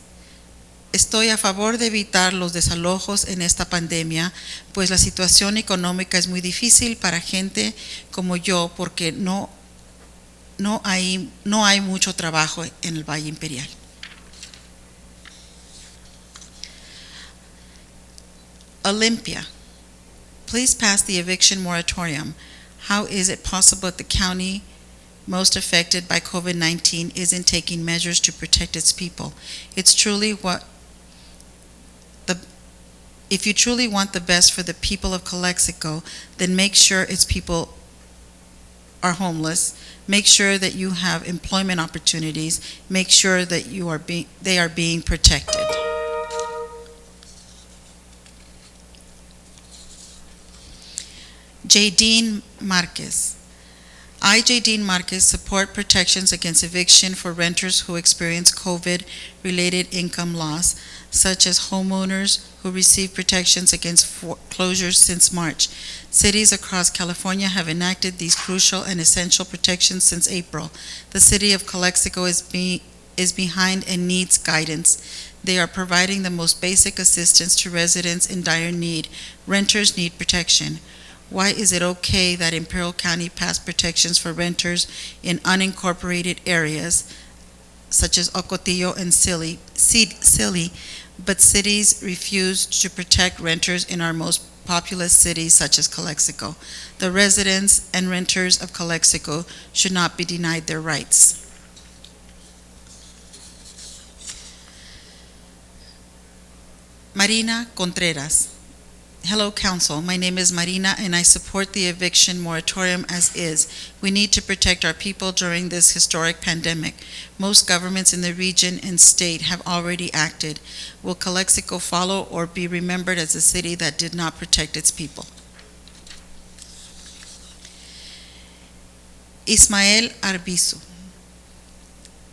Estoy a favor de evitar los desalojos en esta pandemia, pues la situación económica es muy difícil para gente como yo, porque no hay mucho trabajo en el Valle Imperial. Olympia, please pass the eviction moratorium. How is it possible that the county most affected by COVID-19 isn't taking measures to protect its people? If you truly want the best for the people of Calexico, then make sure its people are homeless, make sure that you have employment opportunities, make sure that they are being protected. Jadine Marquez. I, Jadine Marquez, support protections against eviction for renters who experience COVID-related income loss, such as homeowners who receive protections against foreclosures since March. Cities across California have enacted these crucial and essential protections since April. The city of Calexico is behind and needs guidance. They are providing the most basic assistance to residents in dire need. Renters need protection. Why is it okay that Imperial County passed protections for renters in unincorporated areas, such as Ocotillo and Silly, but cities refuse to protect renters in our most populous cities, such as Calexico? The residents and renters of Calexico should not be denied their rights. Marina Contreras. Hello, Council. My name is Marina, and I support the eviction moratorium as is. We need to protect our people during this historic pandemic. Most governments in the region and state have already acted. Will Calexico follow or be remembered as a city that did not protect its people? Ismael Arbizu.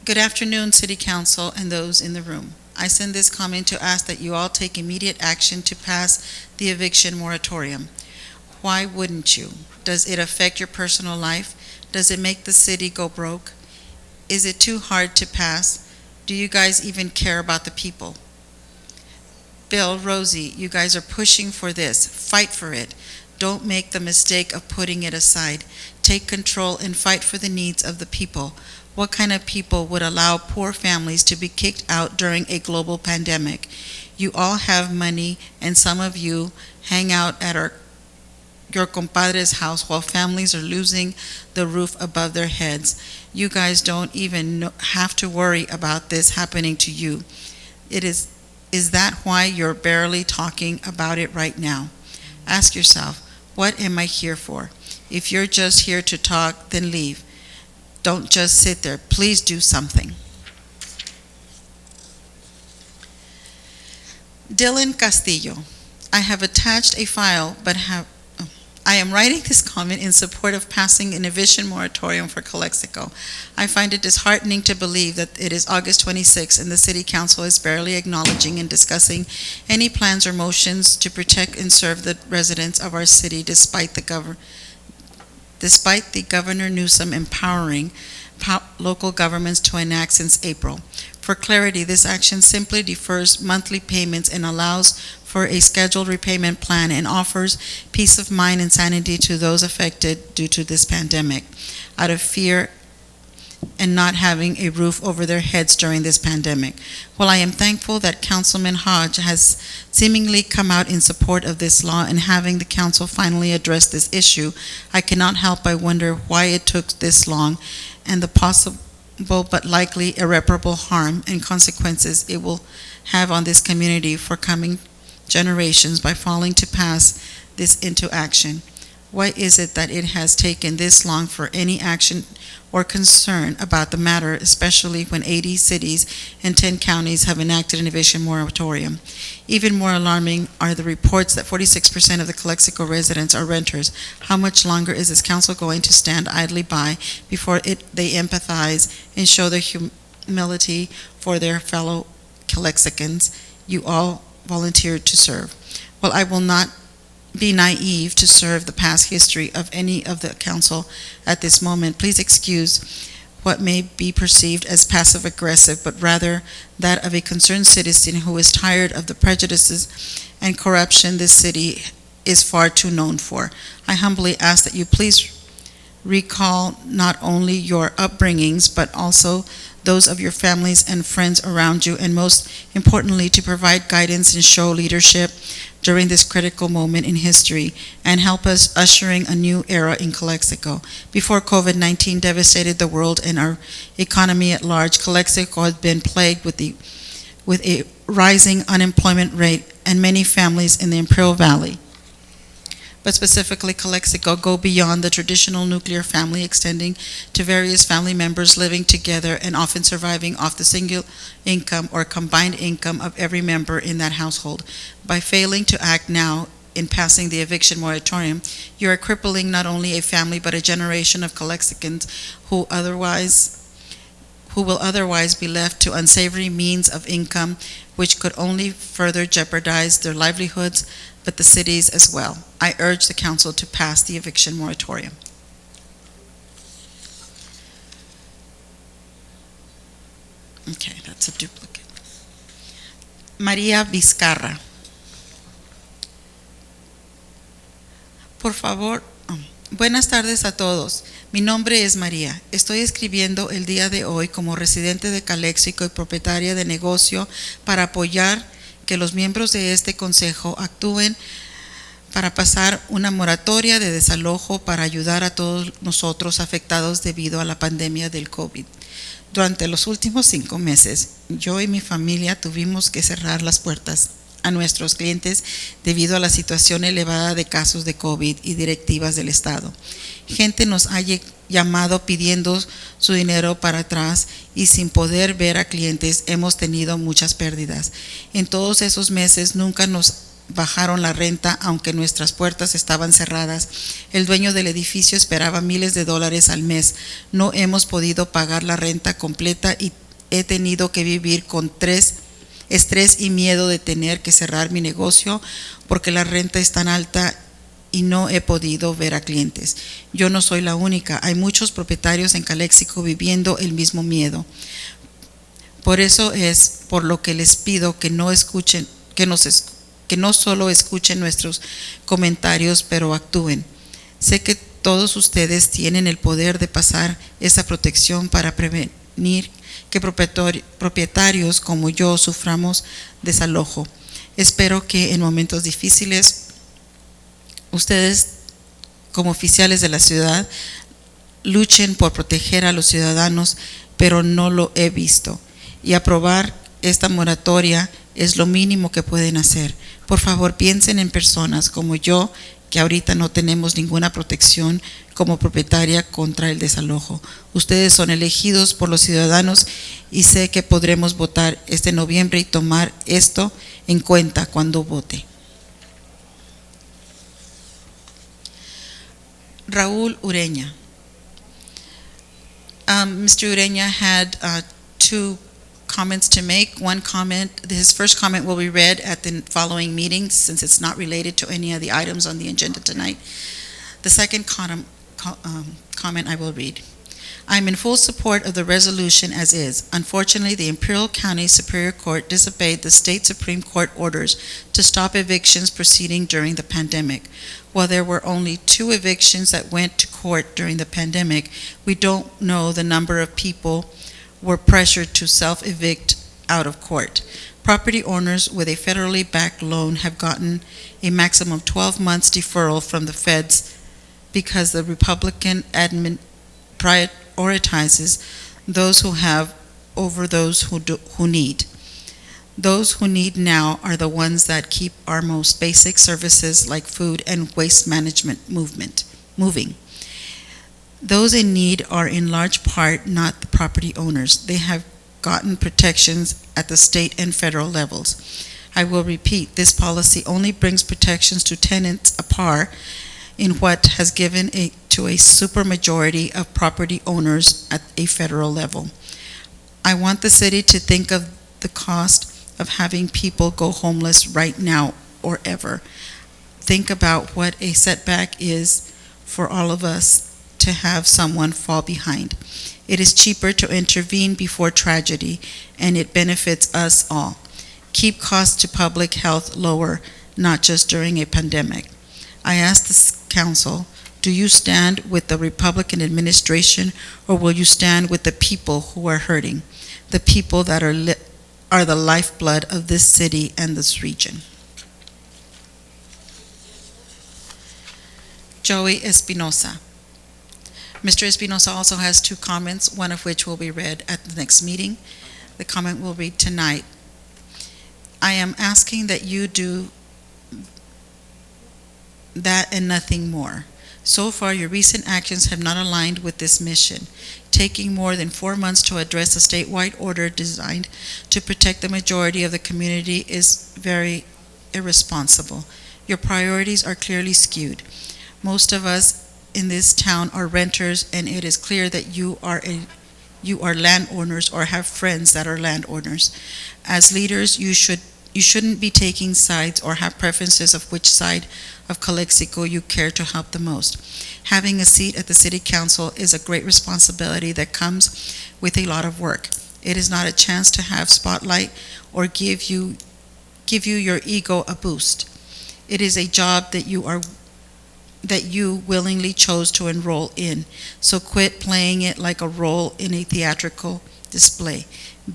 Good afternoon, City Council and those in the room. I send this comment to ask that you all take immediate action to pass the eviction moratorium. Why wouldn't you? Does it affect your personal life? Does it make the city go broke? Is it too hard to pass? Do you guys even care about the people? Bill, Rosie, you guys are pushing for this. Fight for it. Don't make the mistake of putting it aside. Take control and fight for the needs of the people. What kind of people would allow poor families to be kicked out during a global pandemic? You all have money, and some of you hang out at your compadre's house while families are losing the roof above their heads. You guys don't even have to worry about this happening to you. Is that why you're barely talking about it right now? Ask yourself, what am I here for? If you're just here to talk, then leave. Don't just sit there. Please do something. Dylan Castillo. I have attached a file, I am writing this comment in support of passing an eviction moratorium for Calexico. I find it disheartening to believe that it is August 26 and the City Council is barely acknowledging and discussing any plans or motions to protect and serve the residents of our city despite the Governor Newsom empowering local governments to enact since April. For clarity, this action simply defers monthly payments and allows for a scheduled repayment plan and offers peace of mind and sanity to those affected due to this pandemic, out of fear and not having a roof over their heads during this pandemic. While I am thankful that Councilman Hodge has seemingly come out in support of this law and having the council finally address this issue, I cannot help but wonder why it took this long and the possible but likely irreparable harm and consequences it will have on this community for coming generations by failing to pass this into action. Why is it that it has taken this long for any action or concern about the matter, especially when 80 cities and 10 counties have enacted an eviction moratorium? Even more alarming are the reports that 46% of the Calexico residents are renters. How much longer is this council going to stand idly by before they empathize and show their humility for their fellow Calexicans you all volunteered to serve? Well, I will not be naive to serve the past history of any of the council at this moment. Please excuse what may be perceived as passive-aggressive, but rather that of a concerned citizen who is tired of the prejudices and corruption this city is far too known for. I humbly ask that you please recall not only your upbringings, but also those of your families and friends around you, and most importantly, to provide guidance and show leadership during this critical moment in history and help us ushering a new era in Calexico. Before COVID-19 devastated the world and our economy at large, Calexico had been plagued with a rising unemployment rate and many families in the Imperial Valley, but specifically Calexico, go beyond the traditional nuclear family, extending to various family members living together and often surviving off the single income or combined income of every member in that household. By failing to act now in passing the eviction moratorium, you are crippling not only a family but a generation of Calexicans who will otherwise be left to unsavory means of income, which could only further jeopardize their livelihoods, but the cities as well. I urge the council to pass the eviction moratorium. Okay, that's a duplicate. María Vizcarra. Por favor, buenas tardes a todos. Mi nombre es María. Estoy escribiendo el día de hoy como residente de Calexico y propietaria de negocio para apoyar que los miembros de este consejo actúen para pasar una moratoria de desalojo para ayudar a todos nosotros afectados debido a la pandemia del COVID. Durante los últimos 5 meses, yo y mi familia tuvimos que cerrar las puertas a nuestros clientes debido a la situación elevada de casos de COVID y directivas del Estado. Gente nos ha llamado pidiendo su dinero para atrás y sin poder ver a clientes hemos tenido muchas pérdidas. En todos esos meses nunca nos bajaron la renta aunque nuestras puertas estaban cerradas. El dueño del edificio esperaba miles de dólares al mes. No hemos podido pagar la renta completa y he tenido que vivir con estrés y miedo de tener que cerrar mi negocio porque la renta es tan alta y no he podido ver a clientes. Yo no soy la única, hay muchos propietarios en Calexico viviendo el mismo miedo. Por eso es por lo que les pido que no escuchen, que no solo escuchen nuestros comentarios, pero actúen. Sé que todos ustedes tienen el poder de pasar esa protección para prevenir que propietarios como yo suframos desalojo. Espero que en momentos difíciles ustedes, como oficiales de la ciudad, luchen por proteger a los ciudadanos, pero no lo he visto. Y aprobar esta moratoria es lo mínimo que pueden hacer. Por favor, piensen en personas como yo, que ahorita no tenemos ninguna protección como propietaria contra el desalojo. Ustedes son elegidos por los ciudadanos y sé que podremos votar este noviembre y tomar esto en cuenta cuando vote. Raúl Ureña. Mr. Ureña had two comments to make. One comment, his first comment will be read at the following meeting since it's not related to any of the items on the agenda tonight. The second comment I will read. I'm in full support of the resolution as is. Unfortunately, the Imperial County Superior Court disobeyed the state Supreme Court orders to stop evictions proceeding during the pandemic. While there were only 2 evictions that went to court during the pandemic, we don't know the number of people were pressured to self-evict out of court. Property owners with a federally backed loan have gotten a maximum of 12 months deferral from the feds because the Republican admin prioritizes those who have over those who need. Those who need now are the ones that keep our most basic services like food and waste management moving. Those in need are in large part not the property owners. They have gotten protections at the state and federal levels. I will repeat, this policy only brings protections to tenants apart in what has given to a supermajority of property owners at a federal level. I want the city to think of the cost of having people go homeless right now or ever. Think about what a setback is for all of us to have someone fall behind. It is cheaper to intervene before tragedy, and it benefits us all. Keep costs to public health lower, not just during a pandemic. I ask the council, do you stand with the Republican administration, or will you stand with the people who are hurting, the people that are the lifeblood of this city and this region? Joey Espinosa. Mr. Espinosa also has 2 comments, one of which will be read at the next meeting. The comment will read tonight. I am asking that you do that and nothing more. So far, your recent actions have not aligned with this mission. Taking more than 4 months to address a statewide order designed to protect the majority of the community is very irresponsible. Your priorities are clearly skewed. Most of us in this town are renters, and it is clear that you are landowners or have friends that are landowners. As leaders, you shouldn't be taking sides or have preferences of which side of Calexico you care to help the most. Having a seat at the city council is a great responsibility that comes with a lot of work. It is not a chance to have spotlight or give you your ego a boost. It is a job that you willingly chose to enroll in. So quit playing it like a role in a theatrical display.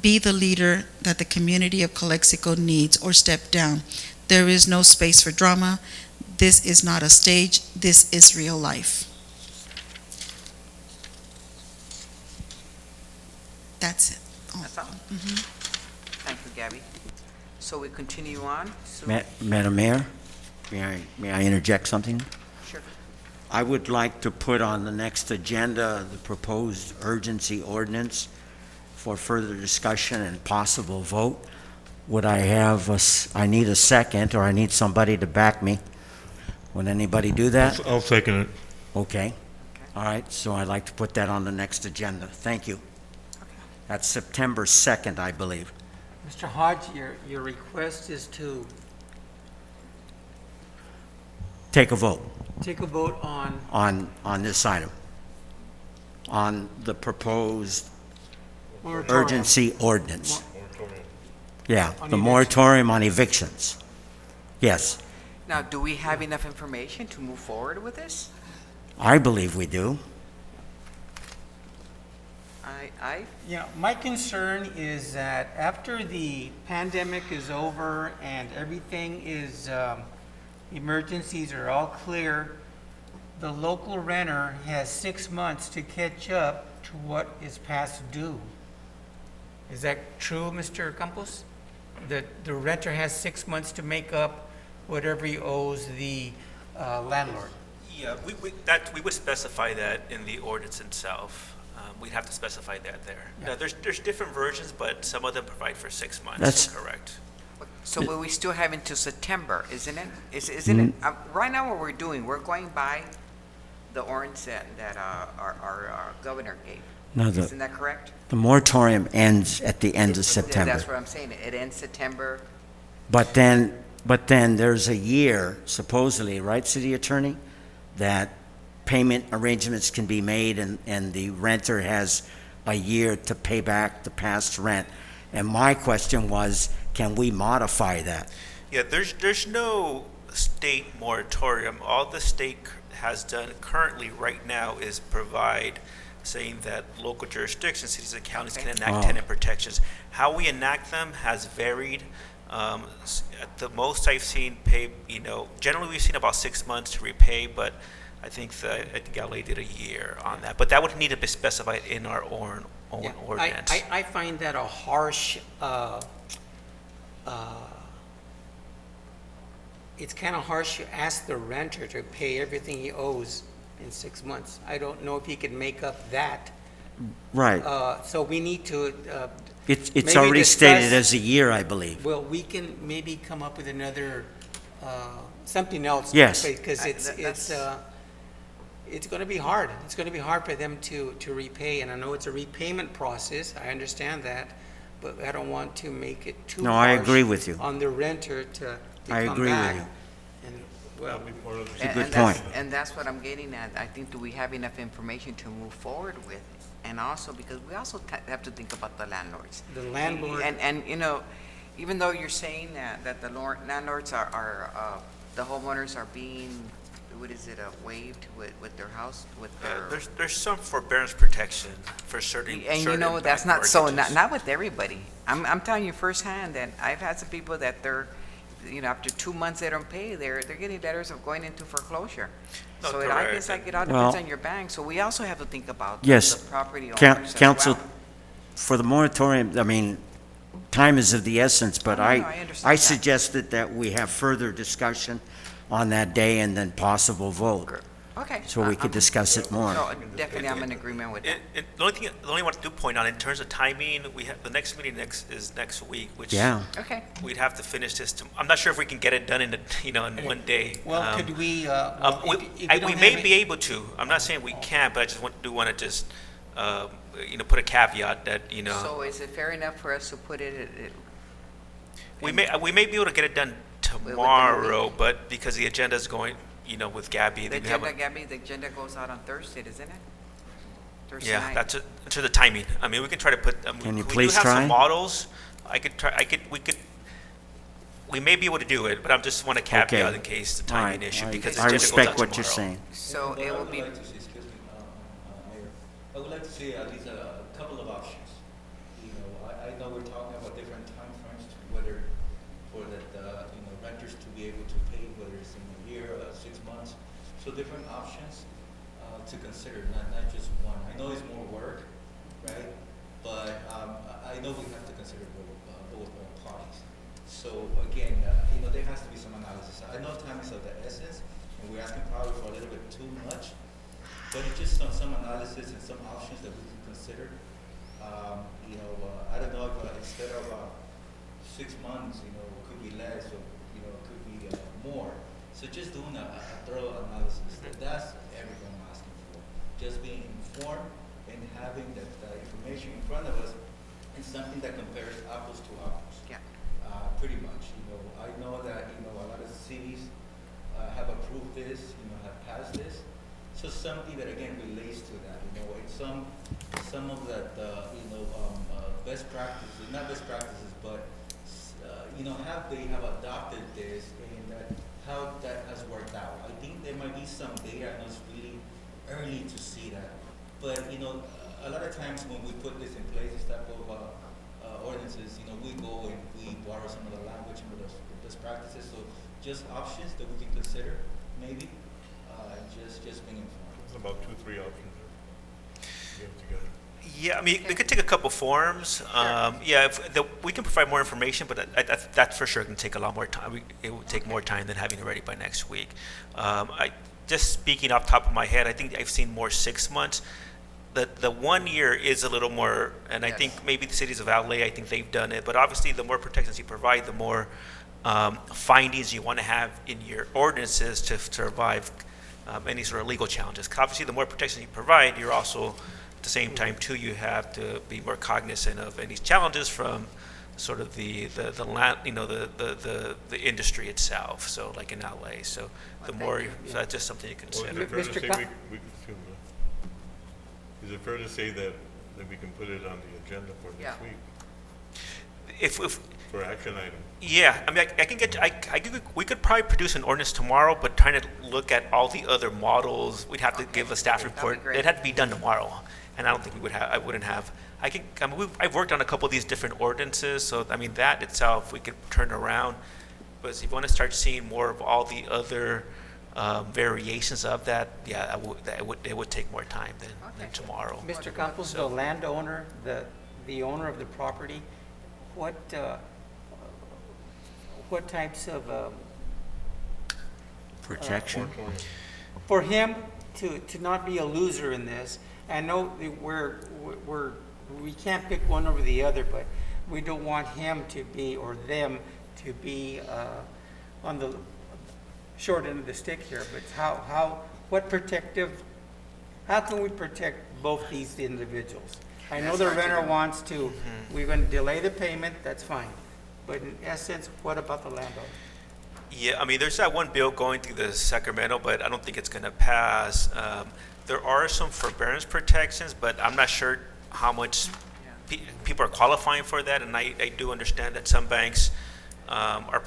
Be the leader that the community of Calexico needs, or step down. There is no space for drama. This is not a stage. This is real life. That's it. That's all? Mhm. Thank you, Gabby. So we continue on. So- Madam Mayor, may I interject something? Sure. I would like to put on the next agenda the proposed urgency ordinance for further discussion and possible vote. Would I have, I need a second, or I need somebody to back me. Would anybody do that? I'll second it. Okay. All right, so I'd like to put that on the next agenda. Thank you. That's September 2nd, I believe. Mr. Hodge, your request is to Take a vote take a vote on on this item, on the proposed moratorium. urgency ordinance. Yeah, On the eviction. moratorium on evictions. Yes, Now, do we have enough information to move forward with this? I believe we do. Yeah, my concern is that after the pandemic is over and everything is, emergencies are all clear, the local renter has 6 months to catch up to what is past due. Is that true, Mr. Campos? That the renter has 6 months to make up whatever he owes the landlord? Yeah, we would specify that in the ordinance itself. We'd have to specify that there. Yeah. Now, there's different versions, but some of them provide for 6 months. That's- Correct. So will we still have until September, isn't it? Isn't it? Right now, what we're doing, we're going by the ordinance that our governor gave. No, Isn't that correct? the moratorium ends at the end of September. That's what I'm saying. It ends September. But then there's a year, supposedly, right, City Attorney? That payment arrangements can be made and the renter has a year to pay back the past rent. And my question was, can we modify that? Yeah, there's no state moratorium. All the state has done currently right now is provide, saying that local jurisdictions, cities and counties can enact Oh. tenant protections. How we enact them has varied. At the most I've seen generally we've seen about 6 months to repay, but I think LA did a year on that. But that would need to be specified in our own Yeah, ordinance. I find that a harsh, it's kind of harsh to ask the renter to pay everything he owes in 6 months. I don't know if he can make up that. Right. So we need to, It's maybe already stated discuss- as a year, I believe. well, we can maybe come up with another, something else. Yes. Because That's- it's going to be hard. It's going to be hard for them to repay, and I know it's a repayment process. I understand that, but I don't want to make it too No, I harsh agree with you. on the renter to I come agree with back. you. And, well, It's a good point. And that's what I'm getting at. I think, do we have enough information to move forward with? And also, because we also have to think about the landlords. the landlord, And, even though you're saying that the landlords are, the homeowners are being, what is it, waived with their house, with their. There's some forbearance protection for certain. And certain that's back not so, mortgages. not with everybody. I'm telling you firsthand that I've had some people that they're, after 2 months they don't pay, they're getting letters of going into foreclosure. No, So I correct. guess like it all Well- depends on your bank, so we also have to think about Yes. the property Coun- owners as Counsel, well. for the moratorium, I mean, time is of the essence, but No, I understand I that. suggested that we have further discussion on that day and then possible vote, Okay. so we could I'm- discuss it more. No, definitely, I'm in agreement with that. The only one to point out in terms of timing, we have, the next meeting is next week, which Yeah, Okay. we'd have to finish this. I'm not sure if we can get it done in in one day. well, could we, well, if we don't We have may it- be able to. I'm not saying we can't, but I just do want to just put a caveat that So is it fair enough for us to put it, we may be able to get it done within a week. tomorrow, but because the agenda is going with Gabby, the we have agenda, Gabby, the agenda goes out on Thursday, doesn't it? Thursday yeah, night. that's it. To the timing. I mean, we can try to put. Can you we please do have try? some models. We may be able to do it, but I just want to caveat Okay. in case the all timing right. issue because the I agenda goes respect out what you're tomorrow. saying. So it will be, I would like to see, excuse me, Mayor, I would like to see at least a couple of options. I know we're talking about different timeframes, whether for renters to be able to pay, whether it's in a year, 6 months. So different options to consider, not just one. I know it's more work, right? But I know we have to consider both parties. So I know time is of the essence, and we're asking probably for a little bit too much, but it's just some analysis and some options that we can consider. I don't know if instead of 6 months, could be less, or could be more. So just doing a thorough analysis. That's everything I'm asking for. Just being informed and having that information in front of us, and something that compares apples to apples. Yeah. Pretty much. I know that a lot of cities have approved this, have passed this. So something that again relates to that, and some of that, best practices, not best practices, but how they have adopted this and how that has worked out. I think there might be some data, and it's really early to see that. But a lot of times when we put this in place, this type of ordinances, we go and we borrow some of the language and the best practices. So just options that we can consider, maybe. Just being informed. It's about 2-3 options we have together. Yeah, I mean, we could take a couple forms. We can provide more information, but that's for sure going to take a lot more time. It will take more time than having it ready by next week. Just speaking off the top of my head, I think I've seen more 6 months. The 1 year is a little more, and I think maybe the cities of LA, I think they've done it, but obviously the more protections you provide, the more findings you want to have in your ordinances to survive any sort of legal challenges. Obviously, the more protection you provide, you're also, at the same time, too, you have to be more cognizant of any challenges from sort of the land, the industry itself. So, like in LA, so the more, so that's just something you Well, consider. is it fair to say is it fair to say that we can put it on the agenda for next week If for action item? Yeah, I mean, we could probably produce an ordinance tomorrow, but trying to look at all the other models, we'd have to give a staff report. great. It had to be done tomorrow, and I don't think I wouldn't have. I've worked on a couple of these different ordinances, so I mean, that itself, we could turn around. But if you want to start seeing more of all the other variations of that, yeah, it would take more time than tomorrow. Mr. Campos, the landowner, the owner of the property, what types of, Protection. for him to not be a loser in this? I know that we can't pick one over the other, but we don't want him to be, or them to be on the short end of the stick here. But how can we protect both these individuals? I know the renter wants to, we're going to delay the payment, that's fine. But in essence, what about the landowner? Yeah, I mean, there's that one bill going through the Sacramento, but I don't think it's going to pass. There are some forbearance protections, but I'm not sure how much people are qualifying for that. And I do understand that some banks are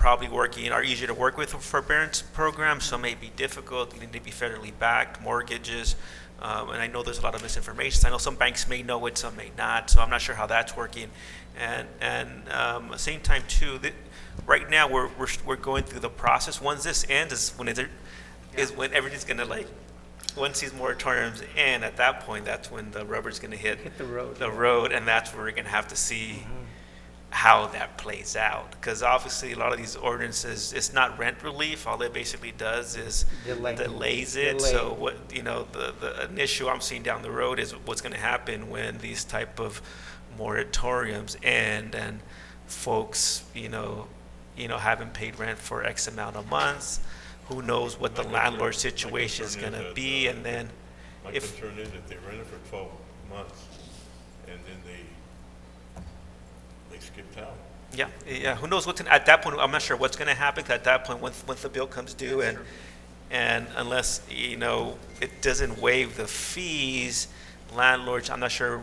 easier to work with forbearance programs. Some may be difficult. You need to be federally backed mortgages. And I know there's a lot of misinformation. I know some banks may know it, some may not. So I'm not sure how that's working. And at the same time too, right now we're going through the process. Once this ends is when everything's gonna once these moratoriums end. At that point, that's when the rubber's gonna hit the road. The road, and that's where we're gonna have to see how that plays out. Because obviously, a lot of these ordinances, it's not rent relief. All it basically does is delays it. So what the issue I'm seeing down the road is what's going to happen when these type of moratoriums end and folks, haven't paid rent for X amount of months. Who knows what the landlord situation is going to be, and then my concern is if they rent it for 12 months and then they skip town. Yeah. Who knows at that point? I'm not sure what's going to happen. 'Cause at that point, once the bill comes due, and unless it doesn't waive the fees, landlords, I'm not sure.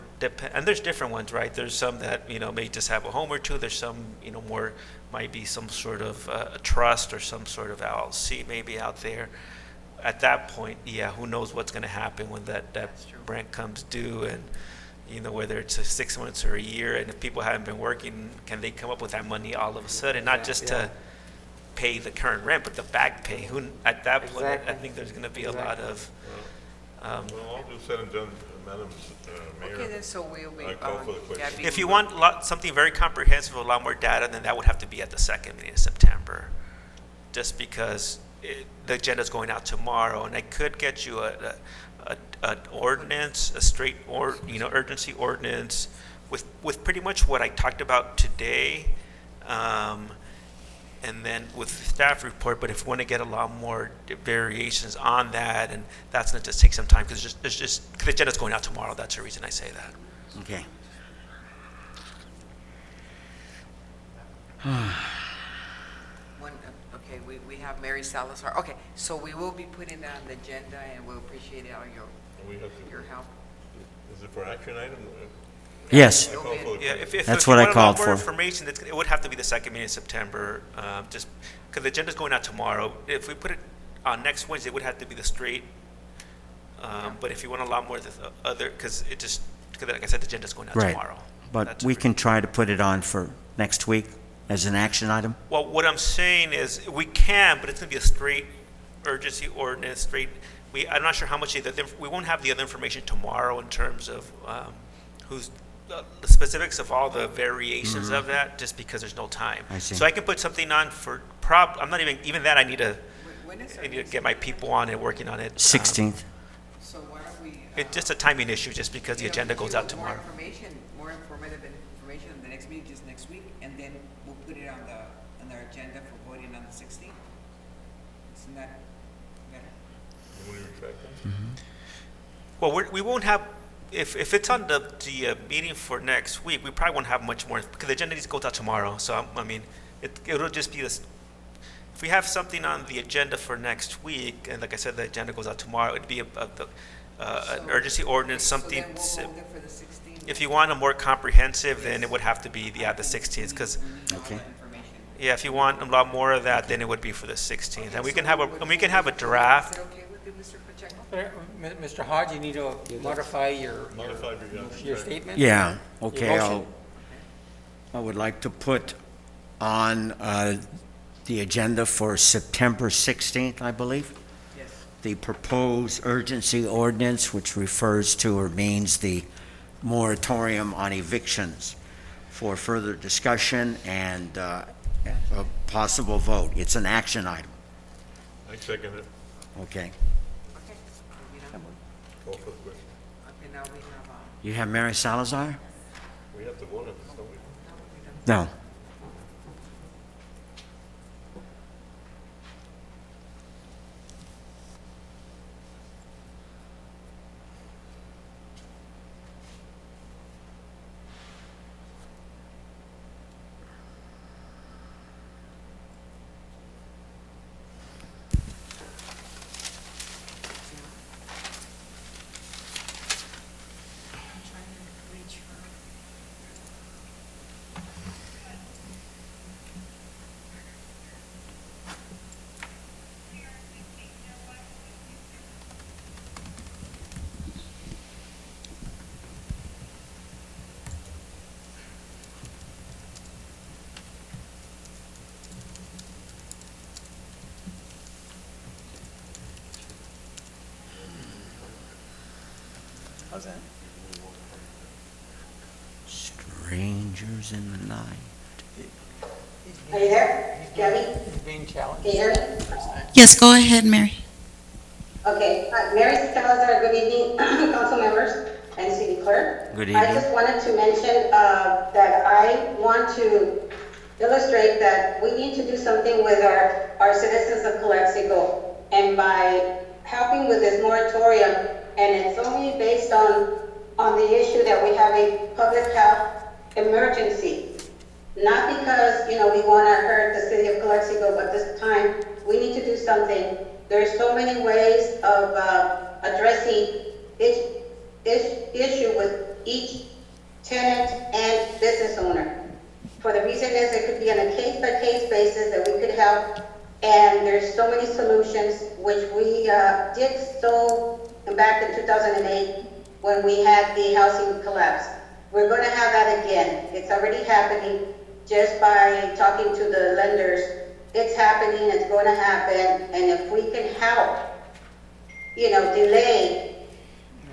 And there's different ones, right? There's some that may just have a home or two. There's some more might be some sort of a trust or some sort of LLC maybe out there. At that point, who knows what's going to happen when that rent comes due, and whether it's 6 months or a year, and if people haven't been working, can they come up with that money all of a sudden, not just to pay the current rent, but the back pay? At that point, I think there's going to be a lot of. Well, all just said and done, Madam Mayor. Okay, then, so we'll be. I call for the question. Gabby, If you want something very comprehensive, a lot more data, then that would have to be at the second meeting in September. just because the agenda's going out tomorrow, and I could get you an ordinance, a straight urgency ordinance with pretty much what I talked about today, and then with the staff report. But if we want to get a lot more variations on that, and that's going to just take some time because the agenda's going out tomorrow. That's the reason I say that. Okay. Okay, we have Mary Salazar. Okay, so we will be putting that on the agenda, and we'll appreciate all We have to, your help. is it for action item? Yes. I call for Yeah, it. if That's you what I want a lot called more for. information, it would have to be the second meeting in September, just because the agenda's going out tomorrow. If we put it on next Wednesday, it would have to be the straight. But if you want a lot more of the other, because like I said, the agenda's going out Right. tomorrow. But That's we the can try to put it on for next week as an action item? Well, what I'm saying is, we can, but it's going to be a straight urgency ordinance, I'm not sure how much, we won't have the other information tomorrow in terms of the specifics of all the variations of that, just because there's no time. I see. So I can put something on for, I'm not even that, I need to get my people on it, working on it. 16th. So why don't we? It's just a timing issue, just because the agenda goes out tomorrow. More informative information on the next meeting, just next week, and then we'll put it on our agenda for voting on the 16th. Isn't that better? You want to retract that? Well, we won't have, if it's on the meeting for next week, we probably won't have much more, because the agenda needs to go out tomorrow. So, I mean, it'll just be this, if we have something on the agenda for next week, and like I said, the agenda goes out tomorrow, it'd be an urgency ordinance, something. So then we'll hold it for the 16th. If you want a more comprehensive, then it would have to be the 16th, because, Okay. yeah, if you want a lot more of that, then it would be for the 16th. And we can have a draft. Is it okay with you, Mr. Pacheco? Mr. Hodge, you need to modify your statement? Yeah, okay, Your motion. I would like to put on the agenda for September 16th, I believe, Yes. the proposed urgency ordinance, which refers to or means the moratorium on evictions, for further discussion and a possible vote. It's an action item. I second it. Okay. Okay. Call for the question. Okay, now we have, You have Mary Salazar? We have to vote on this, don't we? No. How's that? Strangers in the night. Are you there? Gabby? He's being challenged. Can you hear me? Yes, go ahead, Mary. Okay, Mary Salazar, good evening, council members and city clerk. Good I evening. just wanted to mention that I want to illustrate that we need to do something with our citizens of Calexico. And by helping with this moratorium, and it's only based on the issue that we have a public health emergency. Not because, we want to hurt the city of Calexico, but this time we need to do something. There's so many ways of addressing each issue with each tenant and business owner. For the reason is it could be on a case-by-case basis that we could help, and there's so many solutions which we did so back in 2008 when we had the housing collapse. We're going to have that again. It's already happening just by talking to the lenders. It's happening, it's going to happen, and if we can help, delay,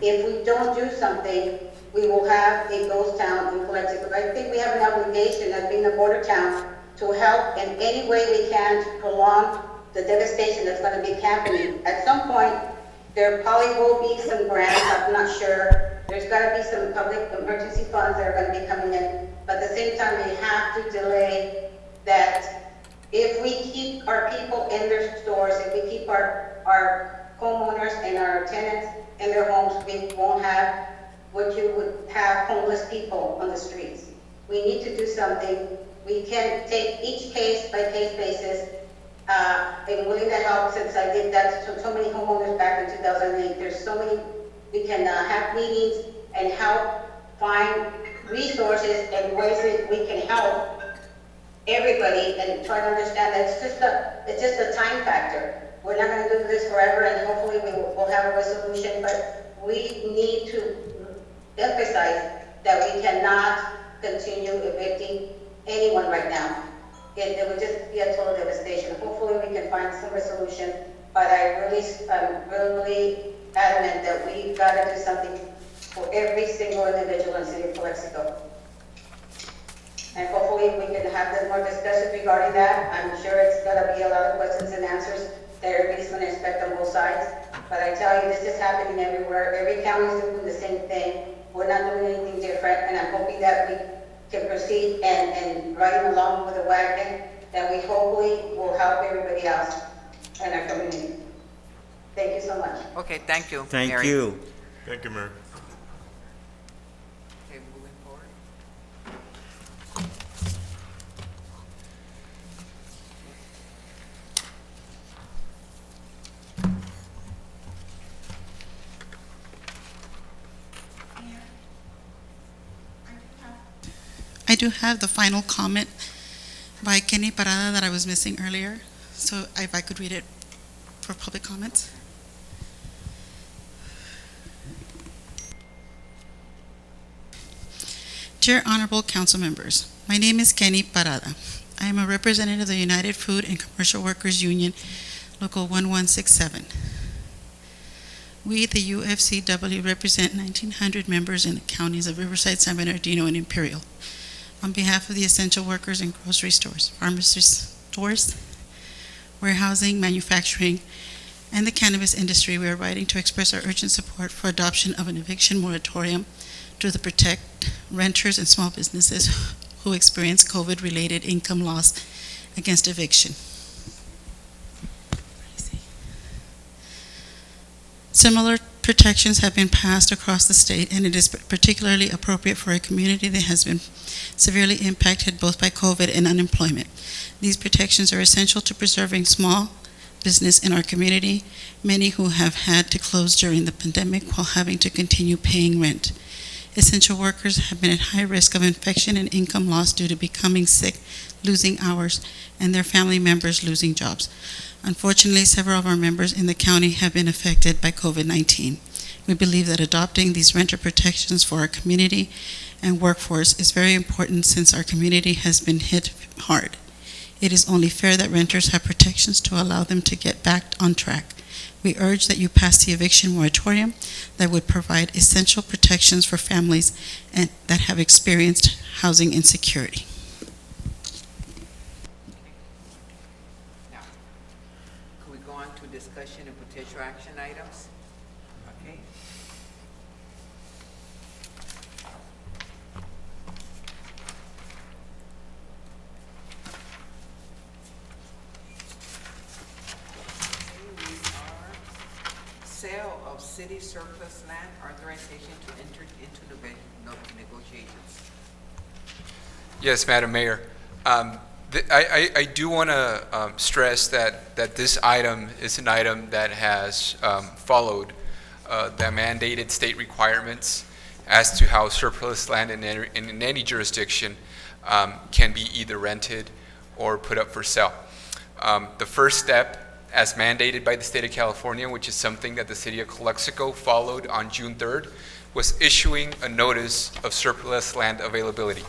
if we don't do something, we will have a ghost town in Calexico. I think we have an obligation as being a border town to help in any way we can to prolong the devastation that's going to be happening. At some point, there probably will be some grants, I'm not sure. There's got to be some public emergency funds that are going to be coming in. But at the same time, we have to delay that. If we keep our people in their stores, if we keep our homeowners and our tenants in their homes, we won't have what you would have homeless people on the streets. We need to do something. We can take each case by case basis. I'm willing to help since I did that to so many homeowners back in 2008. There's so many, we can have meetings and help find resources and ways that we can help everybody and try to understand that it's just a time factor. We're not going to do this forever, and hopefully we'll have a resolution, but we need to emphasize that we cannot continue evicting anyone right now. It would just be a total devastation. Hopefully we can find some resolution, but I'm really adamant that we've got to do something for every single individual in the city of Calexico. And hopefully we can have more discussion regarding that. I'm sure it's going to be a lot of questions and answers that everybody's going to expect on both sides. But I tell you, this is happening everywhere. Every county is doing the same thing. We're not doing anything different, and I'm hoping that we can proceed and riding along with the wagon, that we hopefully will help everybody else in our community. Thank you so much. Okay, thank you, Thank Mary. you. Thank you, Mayor. Okay, moving forward. I do have the final comment by Kenny Parada that I was missing earlier. So if I could read it for public comments. Dear Honorable Council Members, my name is Kenny Parada. I am a representative of the United Food and Commercial Workers Union, Local 1167. We, the UFCW, represent 1,900 members in the counties of Riverside, San Bernardino, and Imperial. On behalf of the essential workers in grocery stores, pharmacy stores, warehousing, manufacturing, and the cannabis industry, we are writing to express our urgent support for adoption of an eviction moratorium to protect renters and small businesses who experience COVID-related income loss against eviction. Similar protections have been passed across the state, and it is particularly appropriate for a community that has been severely impacted both by COVID and unemployment. These protections are essential to preserving small business in our community, many who have had to close during the pandemic while having to continue paying rent. Essential workers have been at high risk of infection and income loss due to becoming sick, losing hours, and their family members losing jobs. Unfortunately, several of our members in the county have been affected by COVID-19. We believe that adopting these renter protections for our community and workforce is very important since our community has been hit hard. It is only fair that renters have protections to allow them to get back on track. We urge that you pass the eviction moratorium that would provide essential protections for families and that have experienced housing insecurity. Now, could we go on to discussion and potential action items? Okay. Sale of city surplus land, authorization to enter into negotiations. Yes, Madam Mayor. I do want to stress that this item is an item that has followed the mandated state requirements as to how surplus land in any jurisdiction can be either rented or put up for sale. The first step, as mandated by the state of California, which is something that the city of Calexico followed on June 3rd, was issuing a notice of surplus land availability.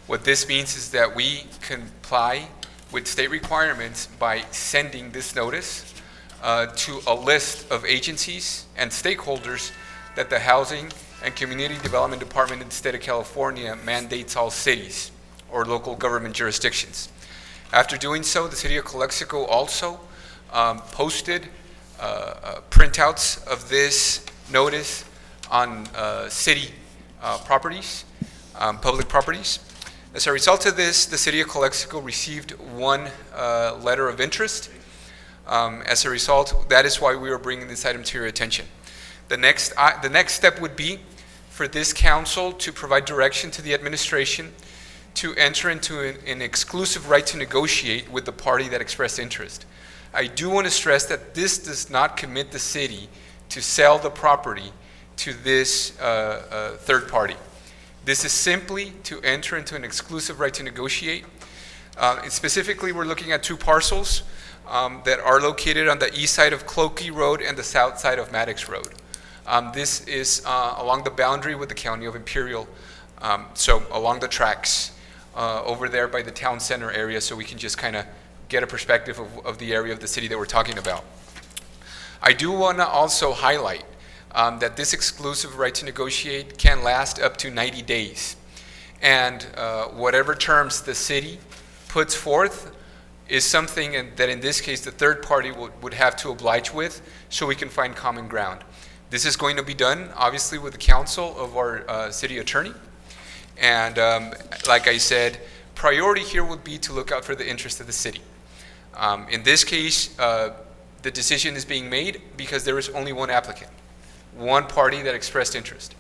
What this means is that we comply with state requirements by sending this notice to a list of agencies and stakeholders that the Housing and Community Development Department in the state of California mandates all cities or local government jurisdictions. After doing so, the city of Calexico also posted printouts of this notice on city properties, public properties. As a result of this, the city of Calexico received one letter of interest. As a result, that is why we are bringing this item to your attention. The next step would be for this council to provide direction to the administration to enter into an exclusive right to negotiate with the party that expressed interest. I do want to stress that this does not commit the city to sell the property to this third party. This is simply to enter into an exclusive right to negotiate. And specifically, we're looking at two parcels that are located on the east side of Cloakey Road and the south side of Maddox Road. This is along the boundary with the County of Imperial, so along the tracks over there by the town center area, so we can just kind of get a perspective of the area of the city that we're talking about. I do want to also highlight that this exclusive right to negotiate can last up to 90 days. And whatever terms the city puts forth is something that in this case the third party would have to oblige with, so we can find common ground. This is going to be done obviously with the counsel of our city attorney. And like I said, priority here would be to look out for the interest of the city. In this case, the decision is being made because there is only one applicant, one party that expressed interest.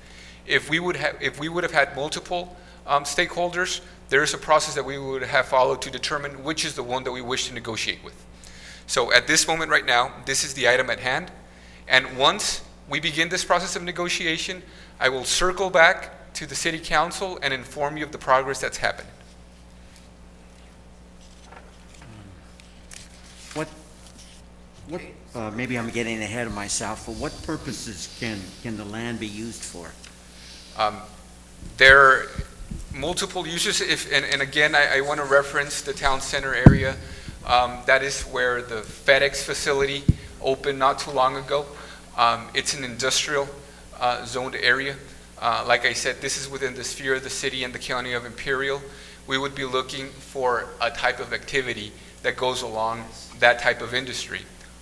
If we would have had multiple stakeholders, there is a process that we would have followed to determine which is the one that we wish to negotiate with. So at this moment right now, this is the item at hand. And once we begin this process of negotiation, I will circle back to the city council and inform you of the progress that's happened. Maybe I'm getting ahead of myself, but what purposes can the land be used for? There are multiple uses, and again, I want to reference the town center area. That is where the FedEx facility opened not too long ago. It's an industrial zoned area. Like I said, this is within the sphere of the city and the County of Imperial. We would be looking for a type of activity that goes along that type of industry.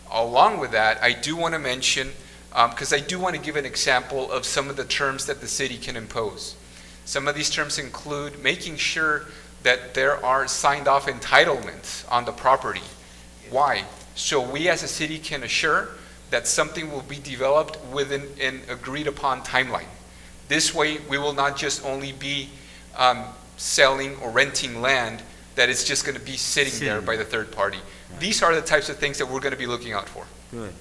Along with that, I do want to mention, because I do want to give an example of some of the terms that the city can impose. Some of these terms include making sure that there are signed off entitlements on the property. Why? So we as a city can assure that something will be developed within an agreed upon timeline. This way, we will not just only be selling or renting land that is just going to be sitting there by the third party. Right. These are the types of things that we're going to be looking out for. Good.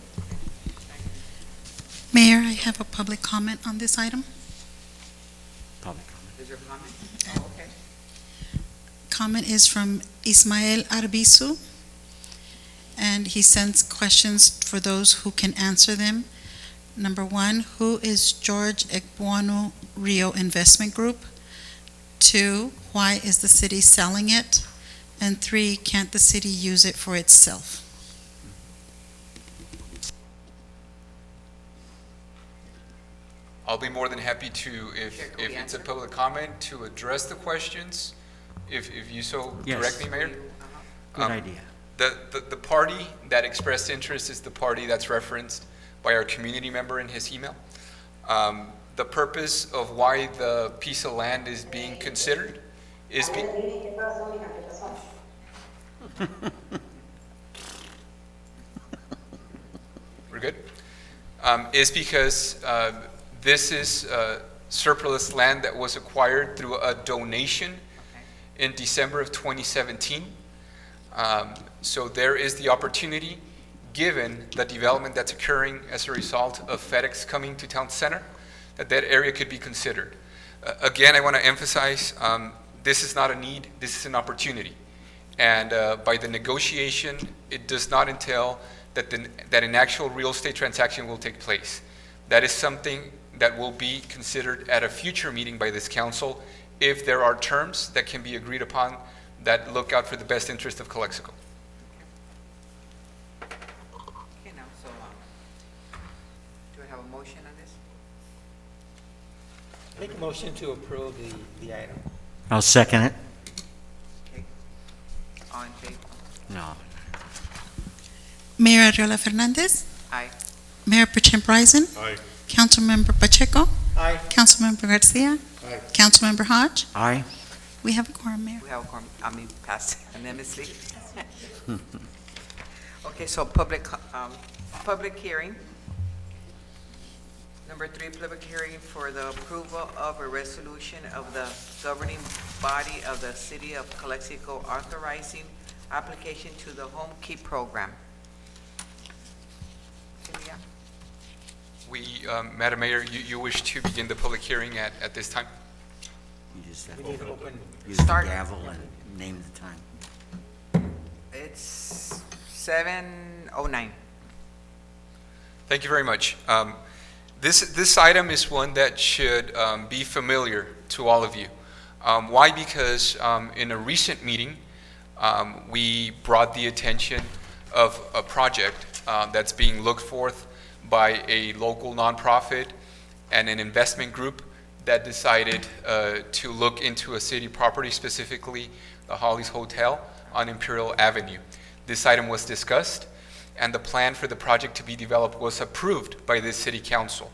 Mayor, I have a public comment on this item. Public comment. Is there a comment? Oh, okay. Comment is from Ismael Arbizu, and he sends questions for those who can answer them. Number one, who is George Ekbuanu Rio Investment Group? 2, why is the city selling it? And 3, can't the city use it for itself? I'll be more than happy to, if it's a public comment, to address the questions, if you so direct me, Mayor. Good idea. The party that expressed interest is the party that's referenced by our community member in his email. The purpose of why the piece of land is being considered is we're good? Is because this is surplus land that was acquired through a donation in December of 2017. So there is the opportunity, given the development that's occurring as a result of FedEx coming to town center, that area could be considered. Again, I want to emphasize, this is not a need, this is an opportunity. And by the negotiation, it does not entail that an actual real estate transaction will take place. That is something that will be considered at a future meeting by this council if there are terms that can be agreed upon that look out for the best interest of Calexico. Okay, now, so, do I have a motion on this? Make a motion to approve the item. I'll second it. Okay. All in favor? No. Mayor Arreola Fernandez, Aye. Mayor Pro Tem Bryson, Aye. Councilmember Pacheco, Aye. Councilmember Garcia, Aye. Councilmember Hodge. Aye. We have a quorum, Mayor. We have a quorum, passed unanimously. Okay, so public hearing. Number 3, public hearing for the approval of a resolution of the governing body of the city of Calexico authorizing application to the Home Keep Program. Sylvia? Madam Mayor, you wish to begin the public hearing at this time? You just have We need to open. to use the Start. gavel and name the time. It's 7:09. Thank you very much. This item is one that should be familiar to all of you. Why? Because in a recent meeting, we brought the attention of a project that's being looked forth by a local nonprofit and an investment group that decided to look into a city property, specifically the Holly's Hotel on Imperial Avenue. This item was discussed, and the plan for the project to be developed was approved by this city council.